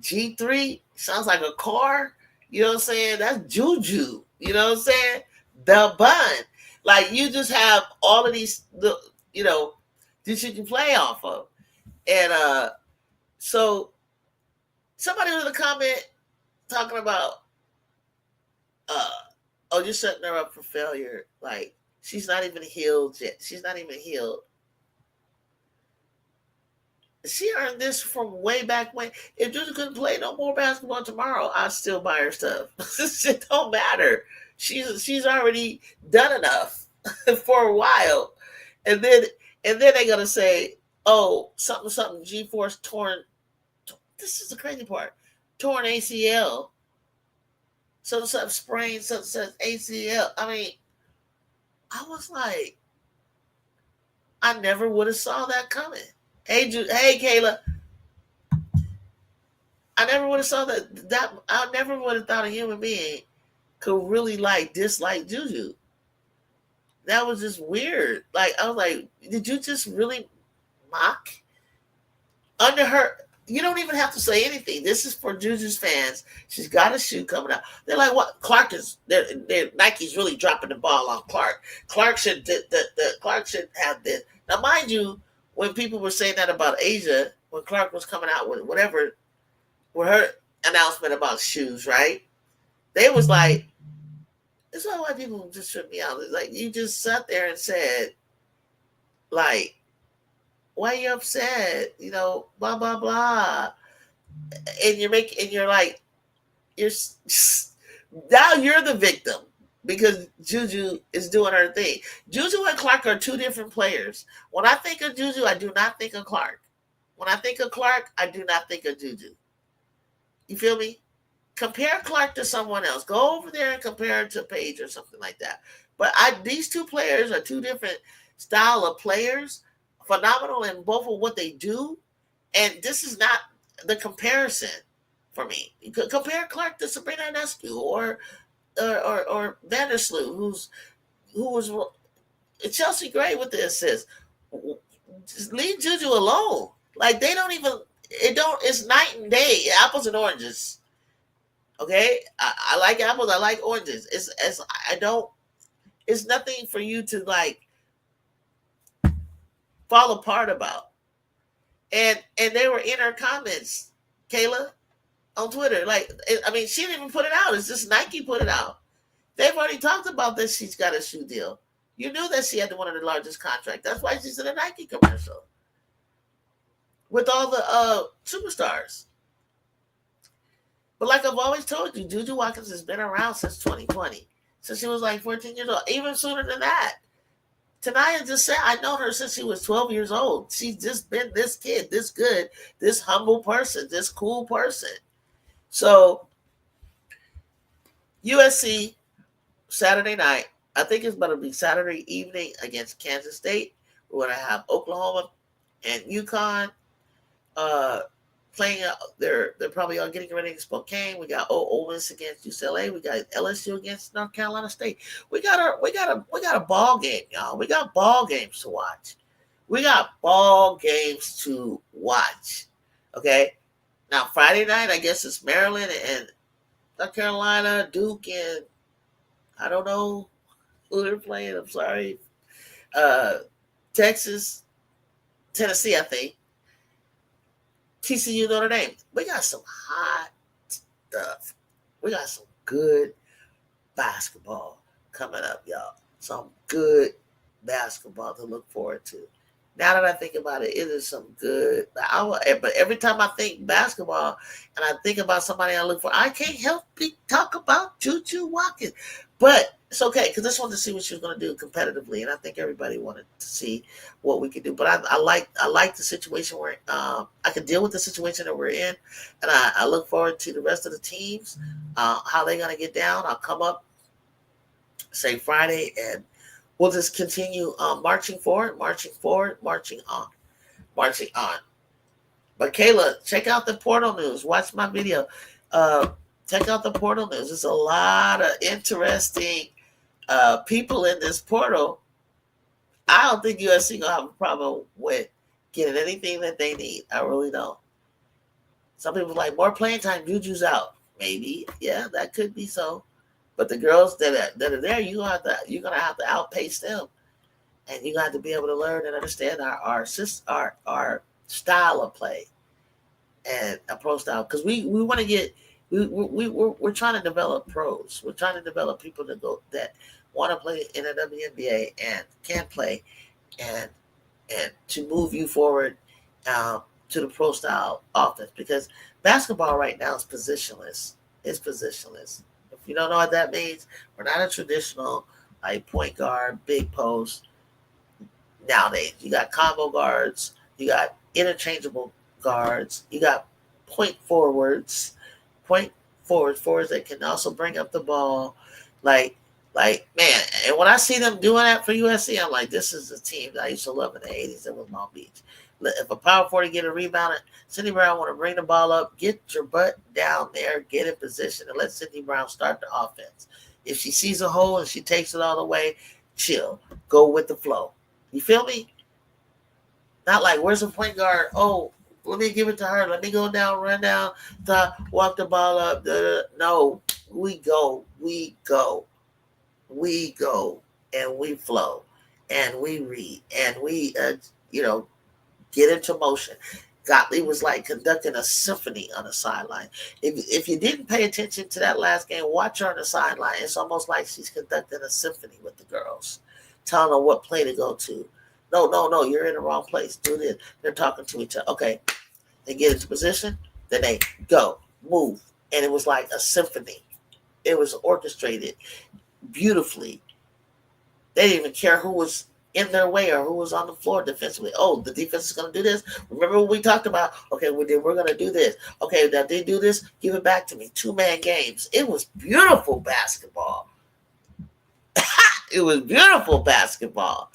Speaker 1: G3 sounds like a car. You know what I'm saying? That's Juju. You know what I'm saying? The bun. Like you just have all of these, this you can play off of. And so somebody was in a comment talking about, oh, you're setting her up for failure. Like she's not even healed yet. She's not even healed. She earned this from way back when. If Juju couldn't play no more basketball tomorrow, I'd still buy her stuff. It don't matter. She's already done enough for a while, and then they're gonna say, oh, something G Force torn. This is the crazy part. Torn ACL. Something sprained. Something says ACL. I mean, I was like, I never would have saw that coming. Hey, Kayla. I never would have saw that. I never would have thought a human being could really dislike Juju. That was just weird. Like I was like, did you just really mock under her? You don't even have to say anything. This is for Juju's fans. She's got a shoe coming out. They're like, what? Nike's really dropping the ball on Clark. Clark should Clark should have this. Now, mind you, when people were saying that about Asia, when Clark was coming out with whatever, with her announcement about shoes, right? They was like, that's why people just trip me out. It's like you just sat there and said, like, why are you upset? Blah blah blah. And you're like, now you're the victim because Juju is doing her thing. Juju and Clark are two different players. When I think of Juju, I do not think of Clark. When I think of Clark, I do not think of Juju. You feel me? Compare Clark to someone else. Go over there and compare it to Paige or something like that. But these two players are two different style of players, phenomenal in both of what they do. And this is not the comparison for me. You could compare Clark to Sabrina Ionescu or Vandersloot, who was Chelsea Gray with the assist. Just leave Juju alone. Like they don't even. It's night and day, apples and oranges. Okay, I like apples. I like oranges. It's nothing for you to like fall apart about. And they were in her comments, Kayla, on Twitter. Like, I mean, she didn't even put it out. It's just Nike put it out. They've already talked about that she's got a shoe deal. You knew that she had one of the largest contracts. That's why she's in a Nike commercial with all the superstars. But like I've always told you, Juju Watkins has been around since 2020. Since she was like 14 years old. Even sooner than that. Tanaya just said, I know her since she was 12 years old. She's just been this kid, this good, this humble person, this cool person. So, USC, Saturday night. I think it's going to be Saturday evening against Kansas State. We're going to have Oklahoma and UConn playing. They're probably all getting ready in Spokane. We got Ole Miss against UCLA. We got LSU against North Carolina State. We got a ball game, y'all. We got ball games to watch. We got ball games to watch. Okay. Now Friday night, I guess it's Maryland and North Carolina, Duke, and I don't know who they're playing. I'm sorry. Uh, Texas, Tennessee, I think. TCU, Notre Dame. We got some hot stuff. We got some good basketball coming up, y'all. Some good basketball to look forward to. Now that I think about it, it is some good. But every time I think basketball and I think about somebody I look for, I can't help but talk about Juju Watkins. But it's okay because I just wanted to see what she was going to do competitively, and I think everybody wanted to see what we could do. But I like the situation where I can deal with the situation that we're in, and I look forward to the rest of the teams, how they're going to get down. I'll come up, say Friday, and we'll just continue marching forward, marching on, marching on. But Kayla, check out the portal news. Watch my video. Check out the portal news. There's a lot of interesting people in this portal. I don't think USC gonna have a problem with getting anything that they need. I really don't. Some people are like more playing time. Juju's out. Maybe, yeah, that could be so. But the girls that are there, you're gonna have to outpace them, and you got to be able to learn and understand our style of play and approach style, because we want to get we're trying to develop pros. We're trying to develop people that want to play in the WNBA and can play, and to move you forward to the pro style offense, because basketball right now is positionless. It's positionless. If you don't know what that means, we're not a traditional like point guard, big post. Nowadays, you got combo guards, you got interchangeable guards, you got point forwards, point forwards that can also bring up the ball. Like, man, and when I see them doing that for USC, I'm like, this is a team that I used to love in the 80s that was Long Beach. If a power forward get a rebound, Cindy Brown want to bring the ball up, get your butt down there, get in position, and let Cindy Brown start the offense. If she sees a hole and she takes it all the way, chill, go with the flow. You feel me? Not like, where's the point guard? Oh, let me give it to her. Let me go down, run down, walk the ball up. No, we go, and we flow, and we read, and we, get into motion. Gottlieb was like conducting a symphony on the sideline. If you didn't pay attention to that last game, watch her on the sideline. It's almost like she's conducting a symphony with the girls, telling them what play to go to. No, you're in the wrong place. Do this. They're talking to each other. Okay, they get into position, then they go, move. And it was like a symphony. It was orchestrated beautifully. They didn't even care who was in their way or who was on the floor defensively. Oh, the defense is going to do this. Remember what we talked about? Okay, we're going to do this. Okay, now they do this, give it back to me. 2-man games. It was beautiful basketball. It was beautiful basketball.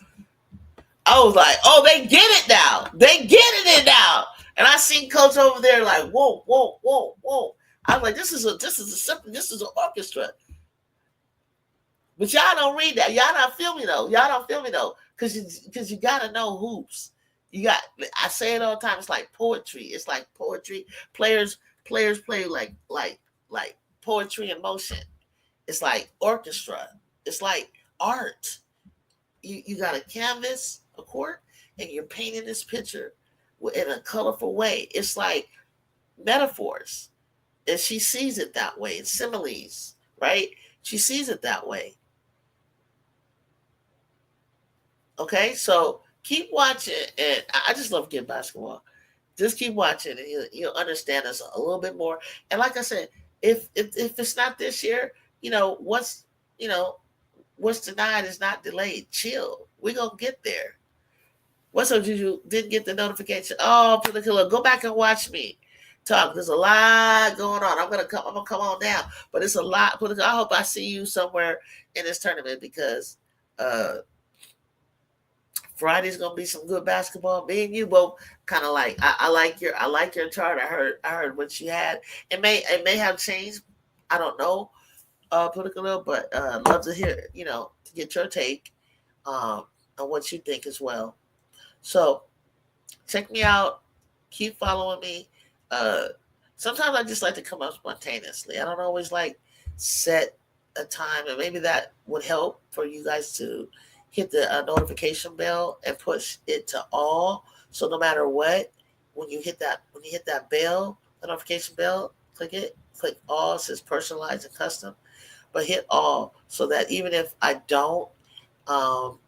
Speaker 1: I was like, oh, they get it now. They get it now. And I seen Coach over there like, whoa. I was like, this is an orchestra. But y'all don't read that. Y'all don't feel me though. Because you gotta know hoops. I say it all the time. It's like poetry. It's like poetry. Players play like poetry in motion. It's like orchestra. It's like art. You got a canvas, a court, and you're painting this picture in a colorful way. It's like metaphors. And she sees it that way. It's similes, right? She sees it that way. Okay, so keep watching, and I just love getting basketball. Just keep watching, and you'll understand us a little bit more. And like I said, if it's not this year, what's denied is not delayed. Chill, we gonna get there. What's up, Juju? Didn't get the notification. Oh, political. Go back and watch me talk. There's a lot going on. I'm gonna come on down, but it's a lot. Political. I hope I see you somewhere in this tournament, because Friday's gonna be some good basketball. Me and you both kind of like. I like your chart. I heard what you had. It may have changed. I don't know, political, but love to hear to get your take on what you think as well. So check me out. Keep following me. Uh, Sometimes I just like to come up spontaneously. I don't always like set a time, and maybe that would help for you guys to hit the notification bell and push it to all. So no matter what, when you hit that bell, the notification bell, click it, click all. It says personalized and custom, but hit all so that even if I don't um,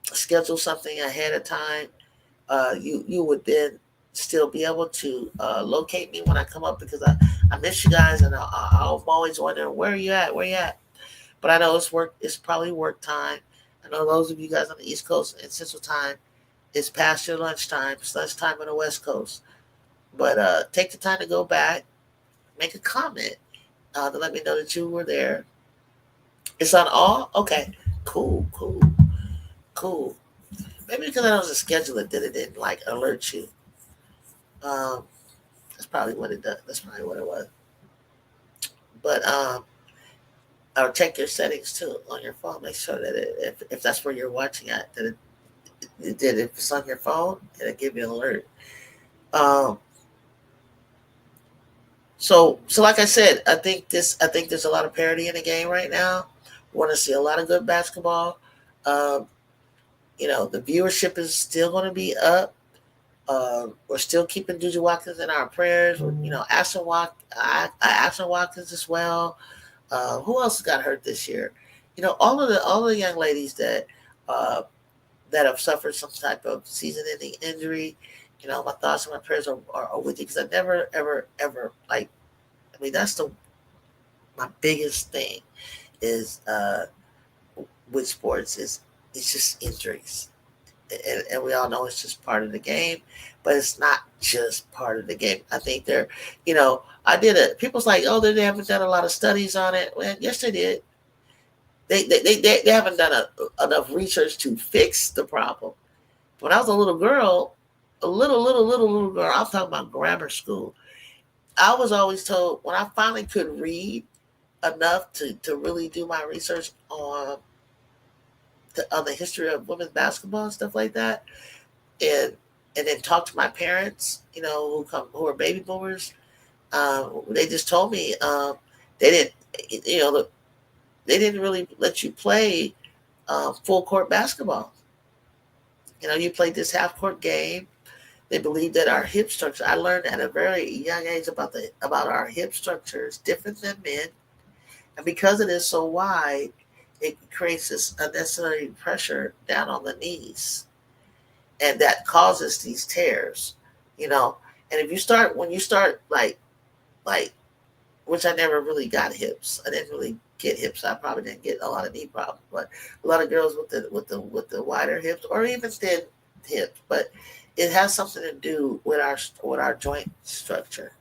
Speaker 1: schedule something ahead of time, you would then still be able to locate me when I come up, because I miss you guys, and I'm always wondering where are you at, where you at. But I know it's work. It's probably work time. I know those of you guys on the East Coast and Central Time, it's past your lunchtime. It's lunchtime on the West Coast. But take the time to go back, make a comment to let me know that you were there. It's on all. Okay, cool, cool, cool. Maybe because I was schedule it, that it didn't like alert you. Um, that's probably what it does. That's probably what it was. But or check your settings too on your phone. Make sure that if that's where you're watching at, that it did. If it's on your phone, it'll give you an alert. Um, so like I said, I think there's a lot of parity in the game right now. We want to see a lot of good basketball. Um, the viewership is still going to be up. We're still keeping Juju Watkins in our prayers. Ashton Watkins as well. Who else got hurt this year? All the young ladies uh, that have suffered some type of season-ending injury. My thoughts and my prayers are with you, because I never, ever, ever like. I mean, that's the my biggest thing is with sports is it's just injuries, and we all know it's just part of the game, but it's not just part of the game. I think I did it. People's like, oh, they haven't done a lot of studies on it. Well, yes, they did. They haven't done enough research to fix the problem. When I was a little girl, a little girl, I'm talking about grammar school. I was always told, when I finally could read enough to really do my research on the history of women's basketball and stuff like that, and and then talk to my parents, who are baby boomers. They just told me they didn't, you know, they didn't really let you play full court basketball. You played this half court game. They believe that our hip structure. I learned at a very young age about our hip structure is different than men, and because it is so wide, it creates this unnecessary pressure down on the knees, and that causes these tears. You know, and if you start when you start like which I never really got hips. I didn't really get hips. I probably didn't get a lot of knee problems, but a lot of girls with the wider hips or even thin hips. But it has something to do with our joint structure.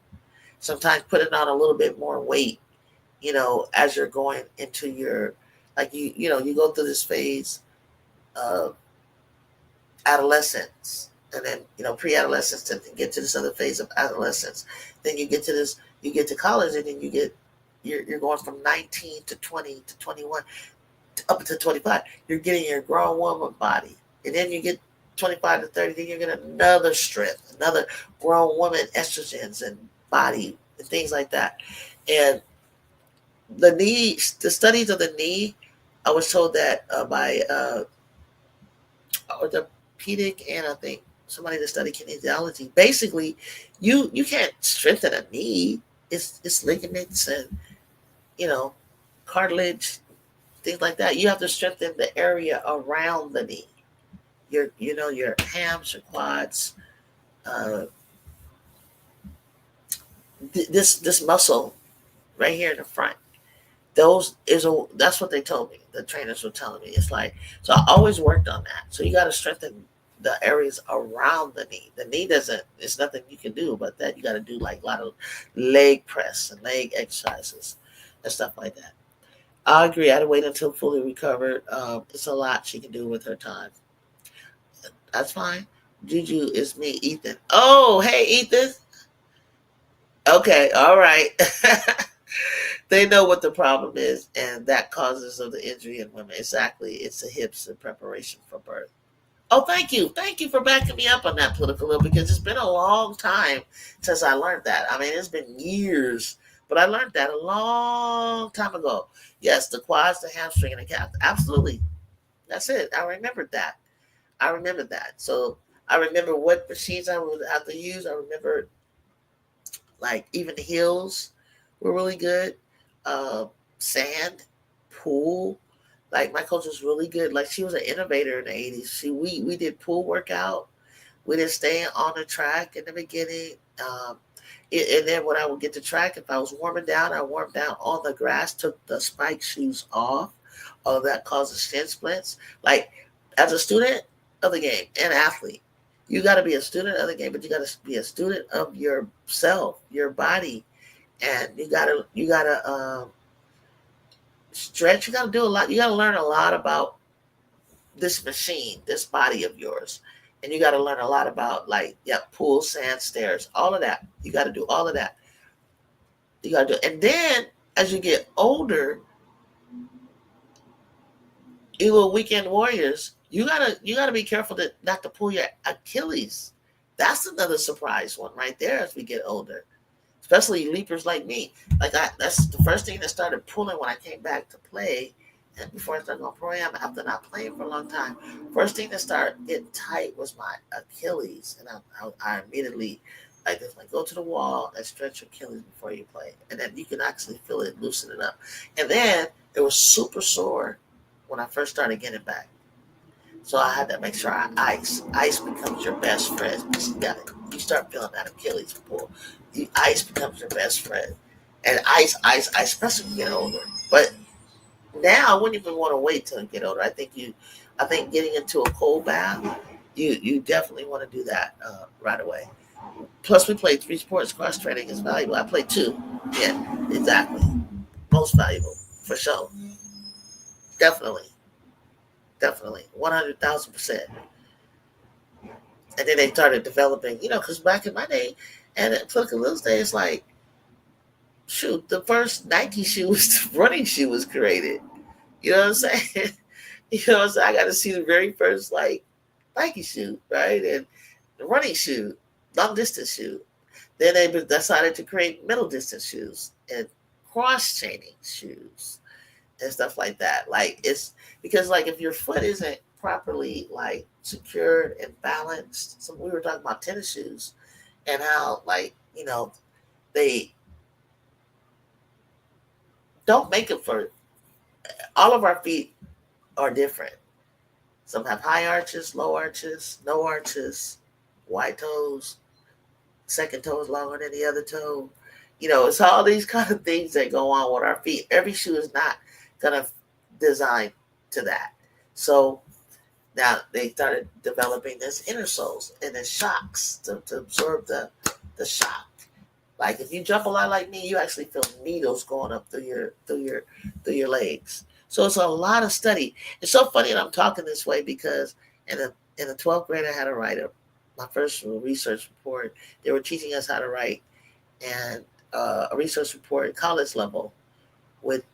Speaker 1: Sometimes putting on a little bit more weight, as you're going into your like you go through this phase of adolescence, and then pre-adolescence, and then get to this other phase of adolescence. Then you get to college, and then you're going from 19 to 20 to 21 up to 25. You're getting your grown woman body, and then you get 25 to 30. Then you get another strength, another grown woman estrogens and body and things like that. And the studies of the knee, I was told that by orthopedic, and I think somebody that studied kinesiology. Basically, you can't strengthen a knee. It's ligaments and you know cartilage, things like that. You have to strengthen the area around the knee. Your hams, your quads, uh, this muscle right here in the front. That's what they told me. The trainers were telling me. It's like, so I always worked on that. So you got to strengthen the areas around the knee. The knee doesn't. It's nothing you can do about that. You got to do like a lot of leg press and leg exercises and stuff like that. I agree. I'd wait until fully recovered. It's a lot she can do with her time. That's fine. Juju is me, Ethan. Oh, hey, Ethan. Okay, all right. They know what the problem is, and that causes of the injury in women. Exactly, it's the hips in preparation for birth. Oh, thank you. Thank you for backing me up on that, Political Lil, because it's been a long time since I learned that. I mean, it's been years, but I learned that a long time ago. Yes, the quads, the hamstring, and the calf. Absolutely. That's it. I remembered that. I remembered that. So I remember what machines I would have to use. I remember, like, even the hills were really good. Uh, Sand, pool. Like, my coach was really good. Like, she was an innovator in the 80s. We did pool workout. We didn't stay on the track in the beginning. And then when I would get to track, if I was warming down, I warmed down on the grass, took the spike shoes off. All that causes shin splints. Like, as a student of the game and athlete, you got to be a student of the game, but you got to be a student of yourself, your body, and you gotta stretch. You gotta do a lot. You gotta learn a lot about this machine, this body of yours. And you got to learn a lot about, like, yeah, pool, sand, stairs, all of that. You got to do all of that. You got to do, and then as you get older, you little weekend warriors, you gotta be careful not to pull your Achilles. That's another surprise one right there as we get older, especially leapers like me. That's the first thing that started pulling when I came back to play. And before I started going pro am, after not playing for a long time, first thing that started getting tight was my Achilles, and I immediately, like this, like, go to the wall and stretch your Achilles before you play, and then you can actually feel it loosening up. And then it was super sore when I first started getting back. So I had to make sure I ice. Ice becomes your best friend because you start feeling that Achilles pull. Ice becomes your best friend, and ice, especially when you get older. But now I wouldn't even want to wait till you get older. I think getting into a cold bath, you definitely want to do that right away. Plus, we play three sports. Cross training is valuable. I play two. Yeah, exactly. Most valuable for sure. Definitely, definitely, 100,000%. And then they started developing, because back in my day, and it took a little day, it's like, shoot, the first Nike shoe was running shoe was created. You know what I'm saying? You know what I'm saying? I got to see the very first, like, Nike shoe, right? And the running shoe, long distance shoe. Then they decided to create middle distance shoes and cross chaining shoes and stuff like that. Like, it's because, like, if your foot isn't properly, like, secured and balanced, so we were talking about tennis shoes and how, like, they don't make it for all of our feet are different. Some have high arches, low arches, no arches, wide toes, second toe is longer than the other toe. It's all these kind of things that go on with our feet. Every shoe is not gonna design to that. So now they started developing this inner soles and the shocks to absorb the shock. Like, if you jump a lot like me, you actually feel needles going up through your legs. So it's a lot of study. It's so funny that I'm talking this way because in the 12th grade I had to write my first research report. They were teaching us how to write and a research report at college level with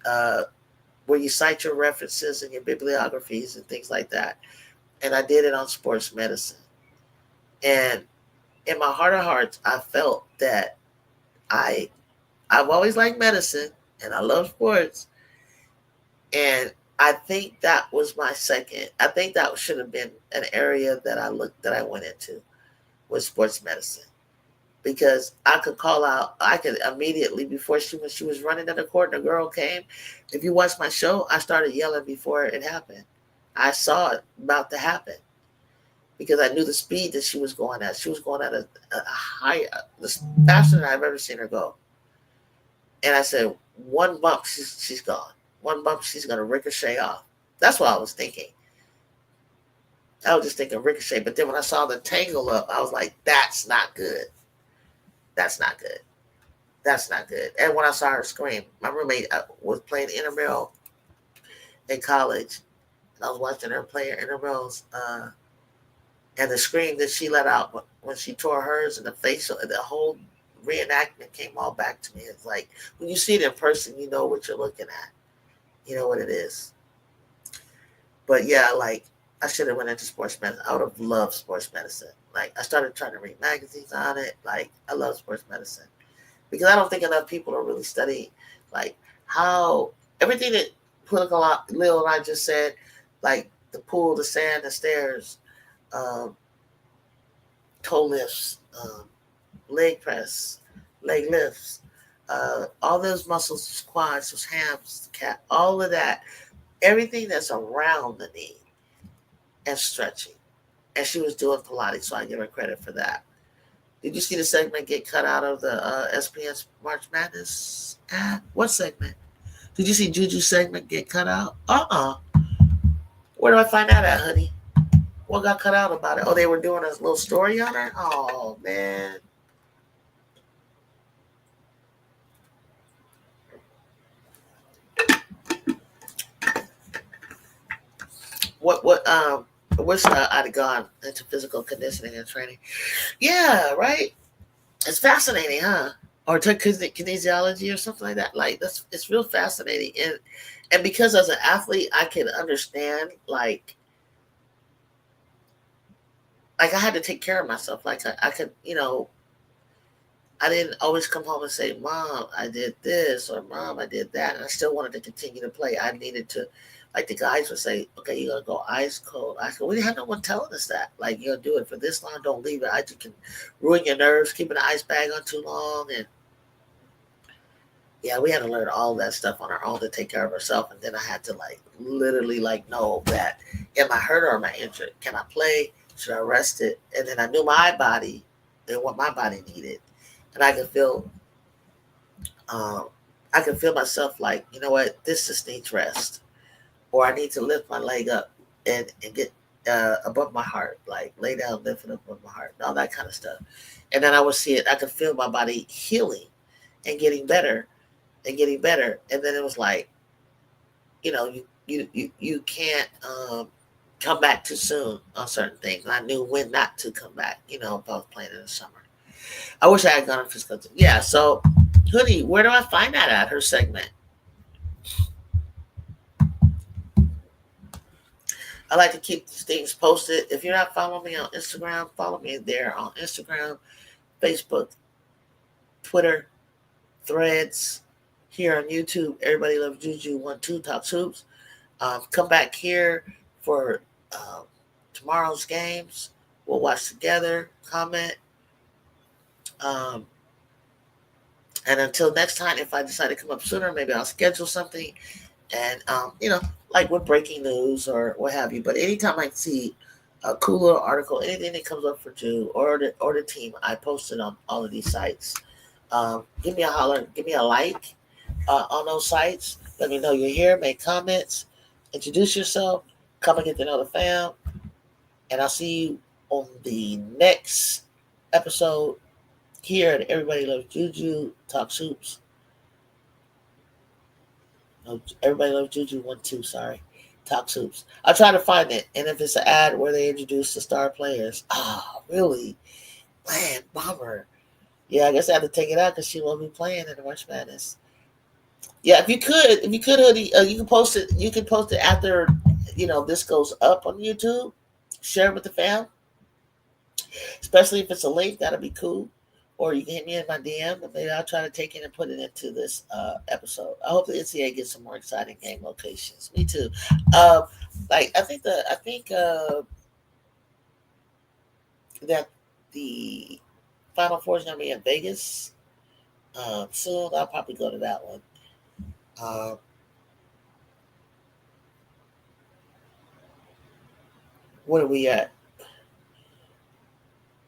Speaker 1: where you cite your references and your bibliographies and things like that. And I did it on sports medicine. And in my heart of hearts, I felt that I I've always liked medicine and I love sports. And I think that was my second. I think that should have been an area that I went into was sports medicine because I could call out. I could immediately before when she was running in the court and the girl came. If you watch my show, I started yelling before it happened. I saw it about to happen because I knew the speed that she was going at. She was going at a higher, faster than I've ever seen her go. And I said, one bump, she's gone. One bump, she's going to ricochet off. That's what I was thinking. I was just thinking ricochet. But then when I saw the tangle up, I was like, that's not good. That's not good. That's not good. And when I saw her scream, my roommate was playing intramural in college. And I was watching her play her intramurals. And the scream that she let out when she tore hers and the facial, and the whole reenactment came all back to me. It's like when you see it in person, you know what you're looking at. You know what it is. But yeah, like I should have went into sports medicine. I would have loved sports medicine. Like I started trying to read magazines on it. Like I love sports medicine because I don't think enough people are really studying like how everything that political Lil and I just said, like the pool, the sand, the stairs, um, toe lifts, leg press, leg lifts, all those muscles, those quads, those hams, cat, all of that, everything that's around the knee and stretching. And she was doing Pilates, so I give her credit for that. Did you see the segment get cut out of the SPN's March Madness ad? What segment? Did you see Juju's segment get cut out? Where do I find that at, honey? What got cut out about it? Oh, they were doing a little story on her? Oh, man. I wish I'd have gone into physical conditioning and training. Yeah, right? It's fascinating, huh? Or took kinesiology or something like that. Like it's real fascinating, and because as an athlete, I can understand like I had to take care of myself. Like I could, I didn't always come home and say, "Mom, I did this," or "Mom, I did that," and I still wanted to continue to play. I needed to, like the guys would say, "Okay, you're gonna go ice cold." We didn't have no one telling us that. Like you're gonna do it for this long. Don't leave it. I just can ruin your nerves. Keeping an ice bag on too long, and yeah, we had to learn all that stuff on our own to take care of ourselves. And then I had to like literally like know that am I hurt or am I injured? Can I play? Should I rest it? And then I knew my body and what my body needed, and um, I could feel myself like you know what this just needs rest, or I need to lift my leg up and get above my heart, like lay down, lift it up above my heart, and all that kind of stuff. And then I would see it. I could feel my body healing and getting better and getting better. And then it was like, you can't come back too soon on certain things. And I knew when not to come back, if I was playing in the summer. I wish I had gone to physical. Yeah, so Hoodie, where do I find that at her segment? I like to keep these things posted. If you're not following me on Instagram, follow me there on Instagram, Facebook, Twitter, Threads, here on YouTube. Everybody loves Juju 1-2 Talks Hoops. Come back here for tomorrow's games. We'll watch together, comment. Um, and until next time, if I decide to come up sooner, maybe I'll schedule something. And, like with breaking news or what have you. But anytime I see a cool little article, anything that comes up for Jew or the team, I post it on all of these sites. Give me a holler, give me a like on those sites. Let me know you're here. Make comments. Introduce yourself. Come and get to know the fam. And I'll see you on the next episode here at Everybody Loves Juju Talk Soups. No, Everybody Loves Juju 1-2, sorry. Talk Soups. I'll try to find it. And if it's an ad where they introduce the star players. Really? Man, bummer. Yeah, I guess I have to take it out because she won't be playing in the March Madness. Yeah, if you could, Hoodie, you can post it. You can post it after this goes up on YouTube. Share it with the fam, especially if it's a link. That'll be cool. Or you can hit me in my DM, and maybe I'll try to take it and put it into this episose. I hope the NCAA gets some more exciting game locations. Me too. Like I think that the Final Four is gonna be in Vegas soon. I'll probably go to that one. Uh, Where are we at?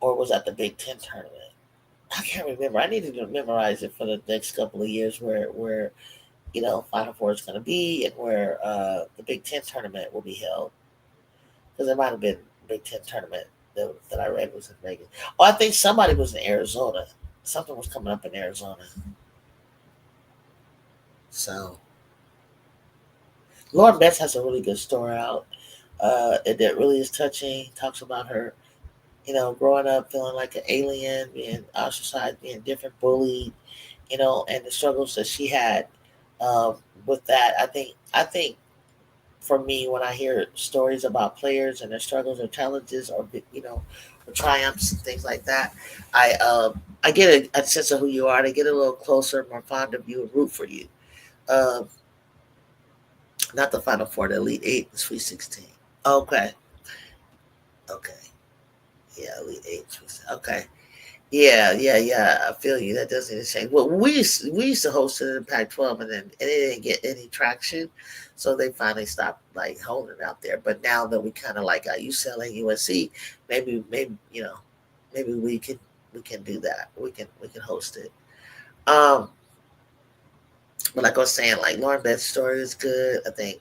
Speaker 1: Or was that the Big Ten tournament? I can't remember. I needed to memorize it for the next couple of years where Final Four is going to be and where the Big Ten tournament will be held. Because it might have been Big Ten tournament that I read was in Vegas. Oh, I think somebody was in Arizona. Something was coming up in Arizona. So, Lauren Betts has a really good story out. That really is touching. Talks about her growing up feeling like an alien, being ostracized, being different, bullied, and the struggles that she had with that. I think for me when I hear stories about players and their struggles or challenges or or triumphs and things like that. I get a sense of who you are. And I get a little closer, more fond of you, and root for you. Um, Not the Final Four, the Elite Eight, the Sweet 16. Okay, okay, yeah, Elite Eight, Sweet 16. Okay. Yeah, yeah, yeah. I feel you. That doesn't change. Well, we used to host it in Pac-12, and it didn't get any traction, so they finally stopped like holding it out there. But now that we kind of like got UCLA, USC, maybe maybe we can do that. We can host it. Um, but like I was saying, like Lauren Beth's story is good. I think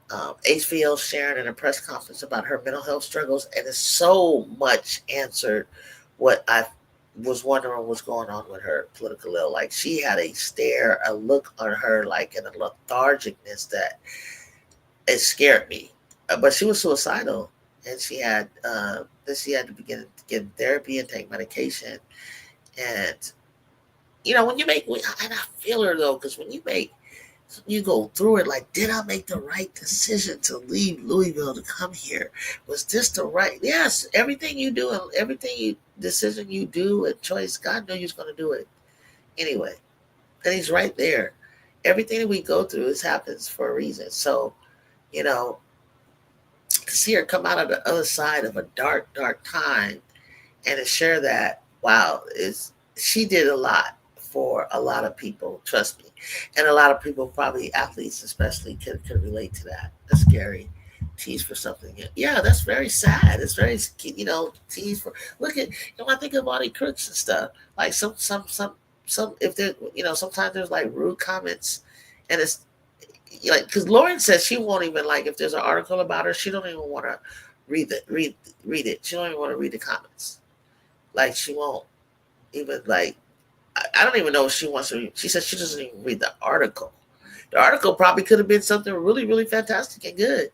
Speaker 1: HBO sharing in a press conference about her mental health struggles, and it's so much answered what I was wondering what's going on with her political ill. Like she had a stare, a look on her, like in a lethargicness that it scared me. But she was suicidal, and she had to begin to get therapy and take medication. And when you make, and I feel her though, because when you go through it like, did I make the right decision to leave Louisville to come here? Was this the right? Yes, everything you do and decision you do and choice, God knew you was going to do it anyway. And he's right there. Everything that we go through happens for a reason. So, you know, to see her come out of the other side of a dark, dark time and to share that, wow, she did a lot for a lot of people, trust me. And a lot of people, probably athletes especially, could relate to that. That's scary. Tease for something. Yeah, that's very sad. It's very, tease for, look at, I think of all the crooks and stuff. Like some, if there, sometimes there's like rude comments, and it's like, because Lauren says she won't even, like, if there's an article about her, she don't even want to read it. She don't even want to read the comments. Like, she won't even, like, I don't even know if she wants to read. She says she doesn't even read the article. The article probably could have been something really, really fantastic and good,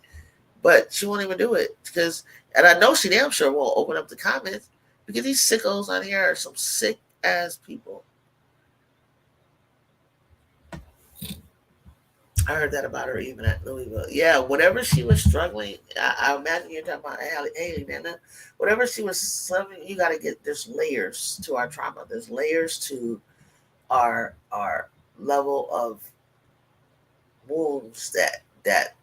Speaker 1: but she won't even do it because, and I know she damn sure won't open up the comments because these sickos on here are some sick ass people. I heard that about her even at Louisville. Yeah, whatever she was struggling, I imagine you're talking about Haley, man. Whatever she was struggling, you got to get. There's layers to our trauma. There's layers to our level of wounds that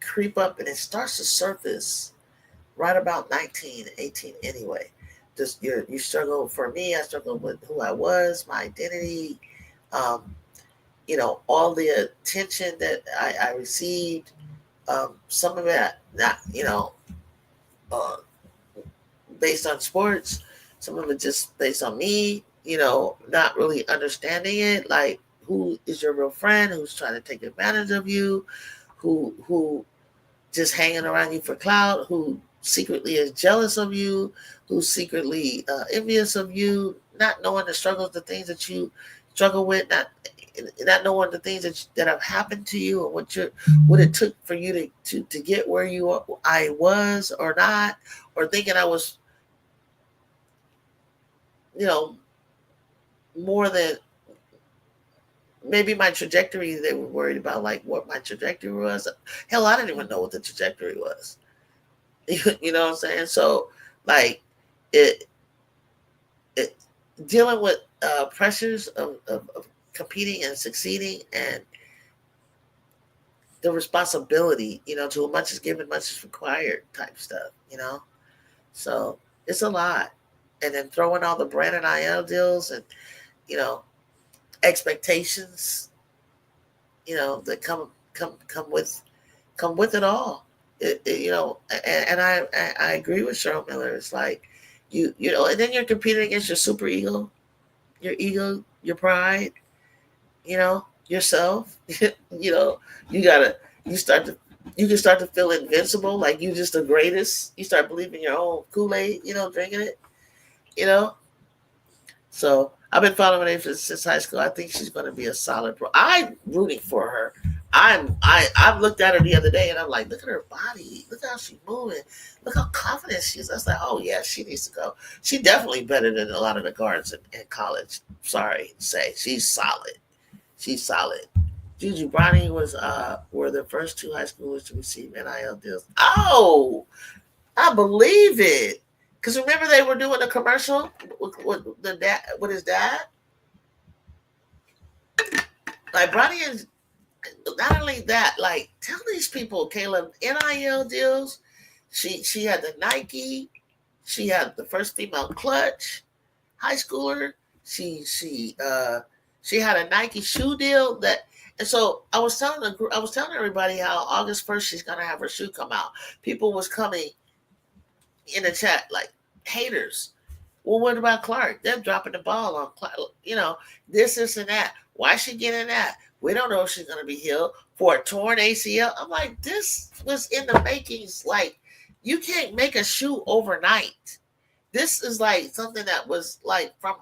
Speaker 1: creep up, and it starts to surface right about 19, 18 anyway. Just you struggle. For me, I struggled with who I was, my identity. Um, all the attention that I received, some of it not, uh, based on sports, some of it just based on me, not really understanding it, like who is your real friend, who's trying to take advantage of you, who just hanging around you for clout, who secretly is jealous of you, who's secretly envious of you, not knowing the struggles, the things that you struggle with, not knowing the things that have happened to you and what it took for you to get where I was or not, or thinking I was, more than maybe my trajectory. They were worried about like what my trajectory was. Hell, I didn't even know what the trajectory was. You know what I'm saying? So like it dealing with pressures of competing and succeeding, and the responsibility, to much is given, much is required type stuff. So it's a lot. And then throwing all the brand and IL deals and, you know, expectations, that come with it all. And I agree with Cheryl Miller. It's like and then you're competing against your super ego, your pride, yourself. You gotta you can start to feel invincible, like you just the greatest. You start believing your own Kool-Aid, drinking it, you know. So I've been following her since high school. I think she's going to be a solid pro. I'm rooting for her. I've looked at her the other day and I'm like, look at her body. Look how she's moving. Look how confident she is. I was like, oh yeah, she needs to go. She's definitely better than a lot of the guards in college. Sorry to say, she's solid. She's solid. Gigi Bronny was were the first two high schoolers to receive NIL deals. Oh, I believe it. Because remember they were doing a commercial with the dad, with his dad. Like Bronny is not only that. Like tell these people, Caleb, NIL deals. She had the Nike. She had the first female clutch high schooler. She had a Nike shoe deal that. And so I was telling everybody how August 1st she's gonna have her shoe come out. People was coming in the chat like haters. Well, what about Clark? They're dropping the ball on Clark. You know, this and that. Why is she getting that? We don't know if she's going to be healed for a torn ACL. I'm like, this was in the makings. Like, you can't make a shoe overnight. This is like something that was like from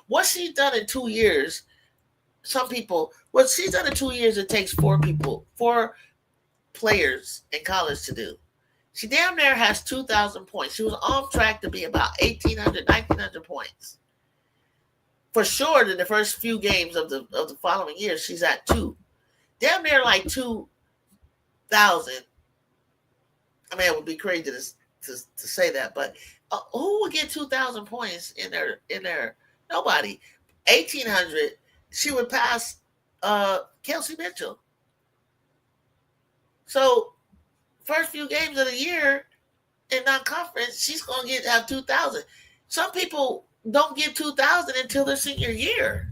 Speaker 1: what she's done in 2 years. Some people, what she's done in 2 years, it takes four players in college to do. She damn near has 2,000 points. She was on track to be about 1,800, 1,900 points. For sure, in the first few games of the following year, she's at 2. Damn near like 2,000. I mean, it would be crazy to say that, but who would get 2,000 points in their nobody. 1,800, she would pass Kelsey Mitchell. So first few games of the year in non-conference, she's going to have 2,000. Some people don't get 2,000 until their senior year.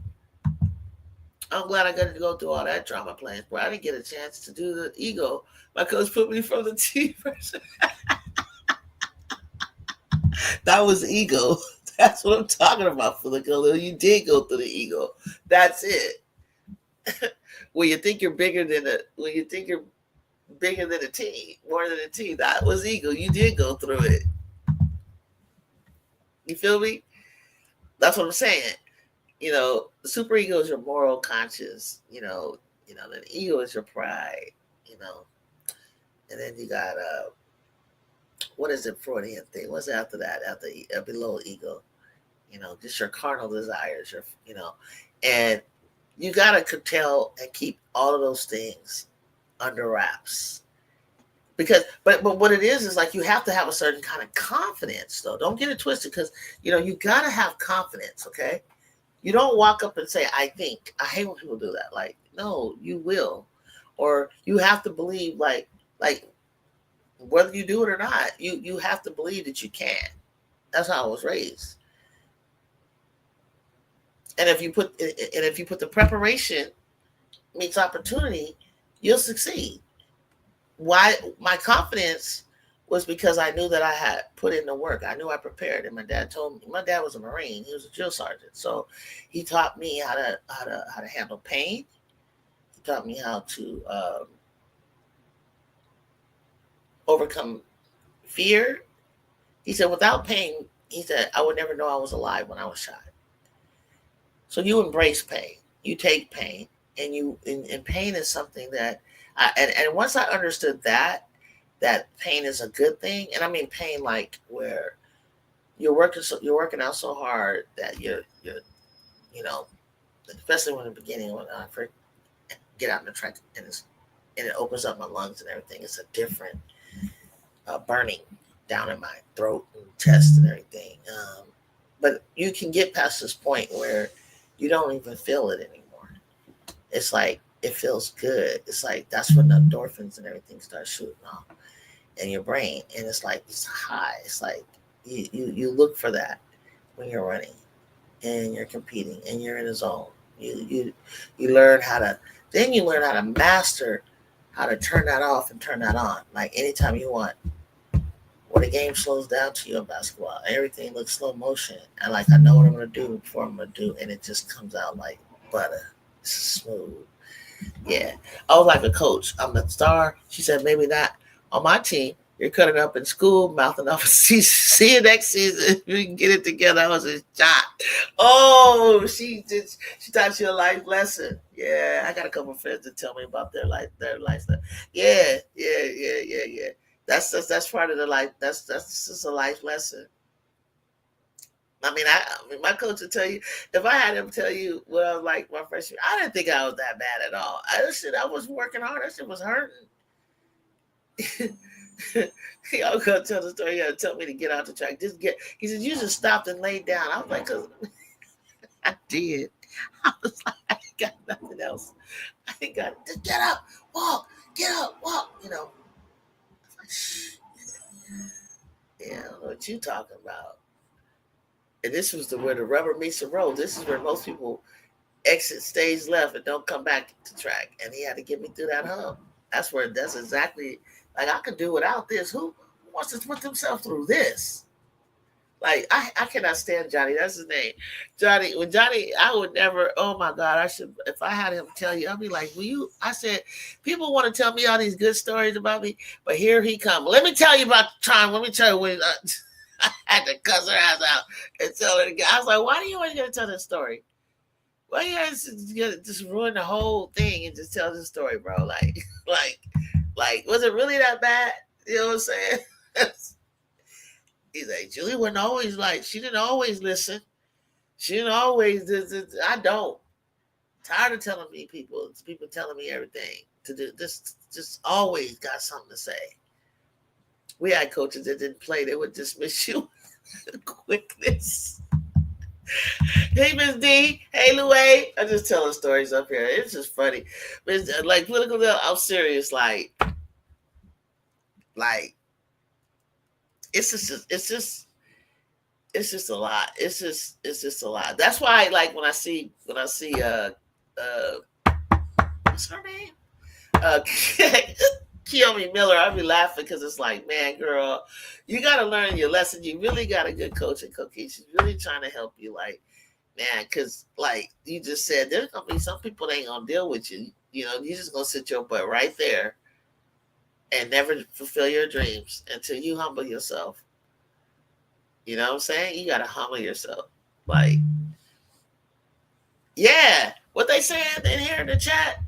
Speaker 1: I'm glad I got to go through all that drama plans, but I didn't get a chance to do the ego. My coach put me from the T version. That was ego. That's what I'm talking about, for the Khalil. You did go through the ego. That's it. When you think you're bigger than a team, more than a team. That was ego. You did go through it. You feel me? That's what I'm saying. You know, the super ego is your moral conscience. You know, the ego is your pride. You know, and then you got what is it, Freudian thing? What's after that? After below ego, you know, just your carnal desires. And you gotta curtail and keep all of those things under wraps. Because but what it is like you have to have a certain kind of confidence, though. Don't get it twisted, because you gotta have confidence, okay? You don't walk up and say, I think. I hate when people do that. Like, no, you will. Or you have to believe, like whether you do it or not, you have to believe that you can. That's how I was raised. And if you put the preparation meets opportunity, you'll succeed. Why my confidence was because I knew that I had put in the work. I knew I prepared, and my dad told me. My dad was a Marine. He was a drill sergeant, so he taught me how to handle pain. He taught me how to overcome fear. He said, without pain, he said, I would never know I was alive when I was shot. So you embrace pain. You take pain, and pain is something that, and once I understood that pain is a good thing, and I mean pain like where you're working out so hard that you're especially when in the beginning when I first get out in the track and it opens up my lungs and everything. It's a different burning down in my throat and chest and everything. But you can get past this point where you don't even feel it anymore. It's like it feels good. It's like that's when the endorphins and everything start shooting off in your brain, and it's like it's high. It's like you look for that when you're running and you're competing and you're in a zone. You learn how to master how to turn that off and turn that on. Like anytime you want. When the game slows down to you in basketball, everything looks slow motion. And like I know what I'm gonna do before I'm gonna do, and it just comes out like butter. It's smooth. Yeah. I was like a coach. I'm the star. She said, maybe not on my team. You're cutting up in school, mouthing off. See you next season. We can get it together. I was a shot. Oh, she taught you a life lesson. Yeah, I got a couple of friends that tell me about their life stuff. Yeah. That's part of the life. That's just a life lesson. I mean, my coach would tell you, if I had him tell you what I was like my freshman, I didn't think I was that bad at all. I was working hard. That shit was hurting. He always gonna tell the story. He had to tell me to get out the track. He said, you just stopped and laid down. I was like, cause I did. I was like, I ain't got nothing else. I ain't got, just get up, walk, walk. You know. Like, shh. Yeah, I don't know what you talking about. And this was where the rubber meets the road. This is where most people exit stage left and don't come back to track. And he had to get me through that hump. That's exactly, like, I could do without this. Who wants to put themselves through this? Like, I cannot stand Johnny. That's his name. Johnny, I would never, oh my God, if I had him tell you, I'd be like, I said, people want to tell me all these good stories about me, but here he comes. Let me tell you about the time. Let me tell you when I had to cuss her ass out and tell her to go. I was like, why do you always got to tell this story? Why you guys just ruin the whole thing and just tell this story, bro? Like, was it really that bad? You know what I'm saying? He's like, Julie wasn't always like, she didn't always listen. She didn't always, I don't. Tired of telling me people telling me everything to do. This just always got something to say. We had coaches that didn't play. They would dismiss you with quickness. Hey, Miss D. Hey, Louie. I'm just telling stories up here. It's just funny. Like, political, I'm serious. Like, it's just a lot. It's just a lot. That's why, like, when I see what's her name? Kiyomi Miller, I'd be laughing because it's like, man, girl, you got to learn your lesson. You really got a good coach and cookie. She's really trying to help you, like, man, because, like you just said, there's going to be some people that ain't going to deal with you. You know, you're just going to sit your butt right there and never fulfill your dreams until you humble yourself. You know what I'm saying? You got to humble yourself. Like, yeah, what they saying in here in the chat?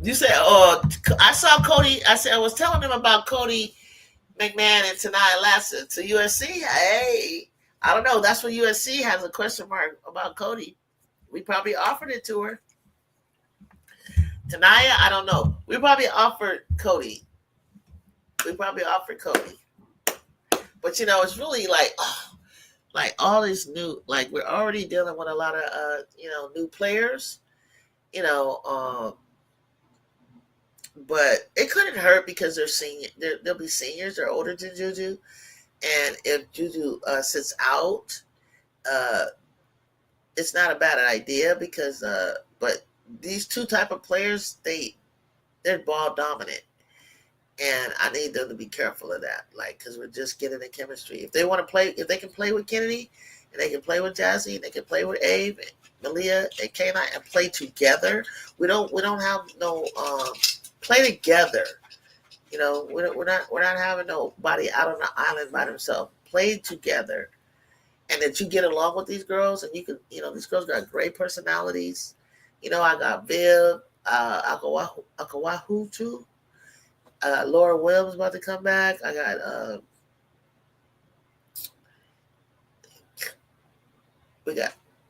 Speaker 1: You said, oh, I saw Cody. I was telling him about Cottie McMahon and Tanaya Lasser to USC. Hey, I don't know. That's what USC has a question mark about Cody. We probably offered it to her. Tanaya, I don't know. We probably offered Cody. But, you know, it's really like, like all these new, like we're already dealing with a lot of, new players, but it couldn't hurt because they're senior. They'll be seniors. They're older than Juju, and if Juju sits out, it's not a bad idea because. But these two type of players, they're ball dominant, and I need them to be careful of that. Like, because we're just getting the chemistry. If they want to play, if they can play with Kennedy, and they can play with Jazzy, and they can play with Abe, and Malia, and K9, and play together. We don't have no. Play together, we're not having nobody out on the island by themselves. Play together, and that you get along with these girls, and you can, these girls got great personalities. I got Viv, Akawahu too. Laura Williams about to come back. I got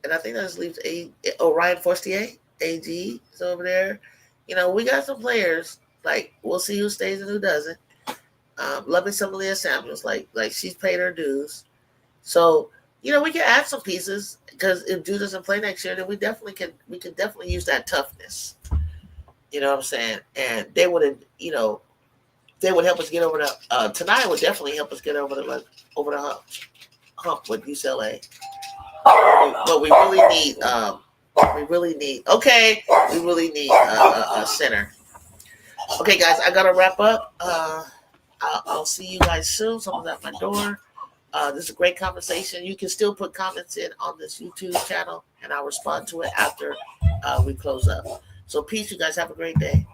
Speaker 1: and I think that just leaves Ryan Forstier, AG is over there. We got some players. Like, we'll see who stays and who doesn't. Love me some Leah Samuels. Like she's paid her dues. So, we can add some pieces because if Drew doesn't play next year, then we can definitely use that toughness. You know what I'm saying? And they would help us get over the tonight would definitely help us get over the hump with UCLA. But we really need a center. Okay, guys, I gotta wrap up. I'll see you guys soon. Someone's at my door. This is a great conversation. You can still put comments in on this YouTube channel, and I'll respond to it after we close up. So peace, you guys. Have a great day.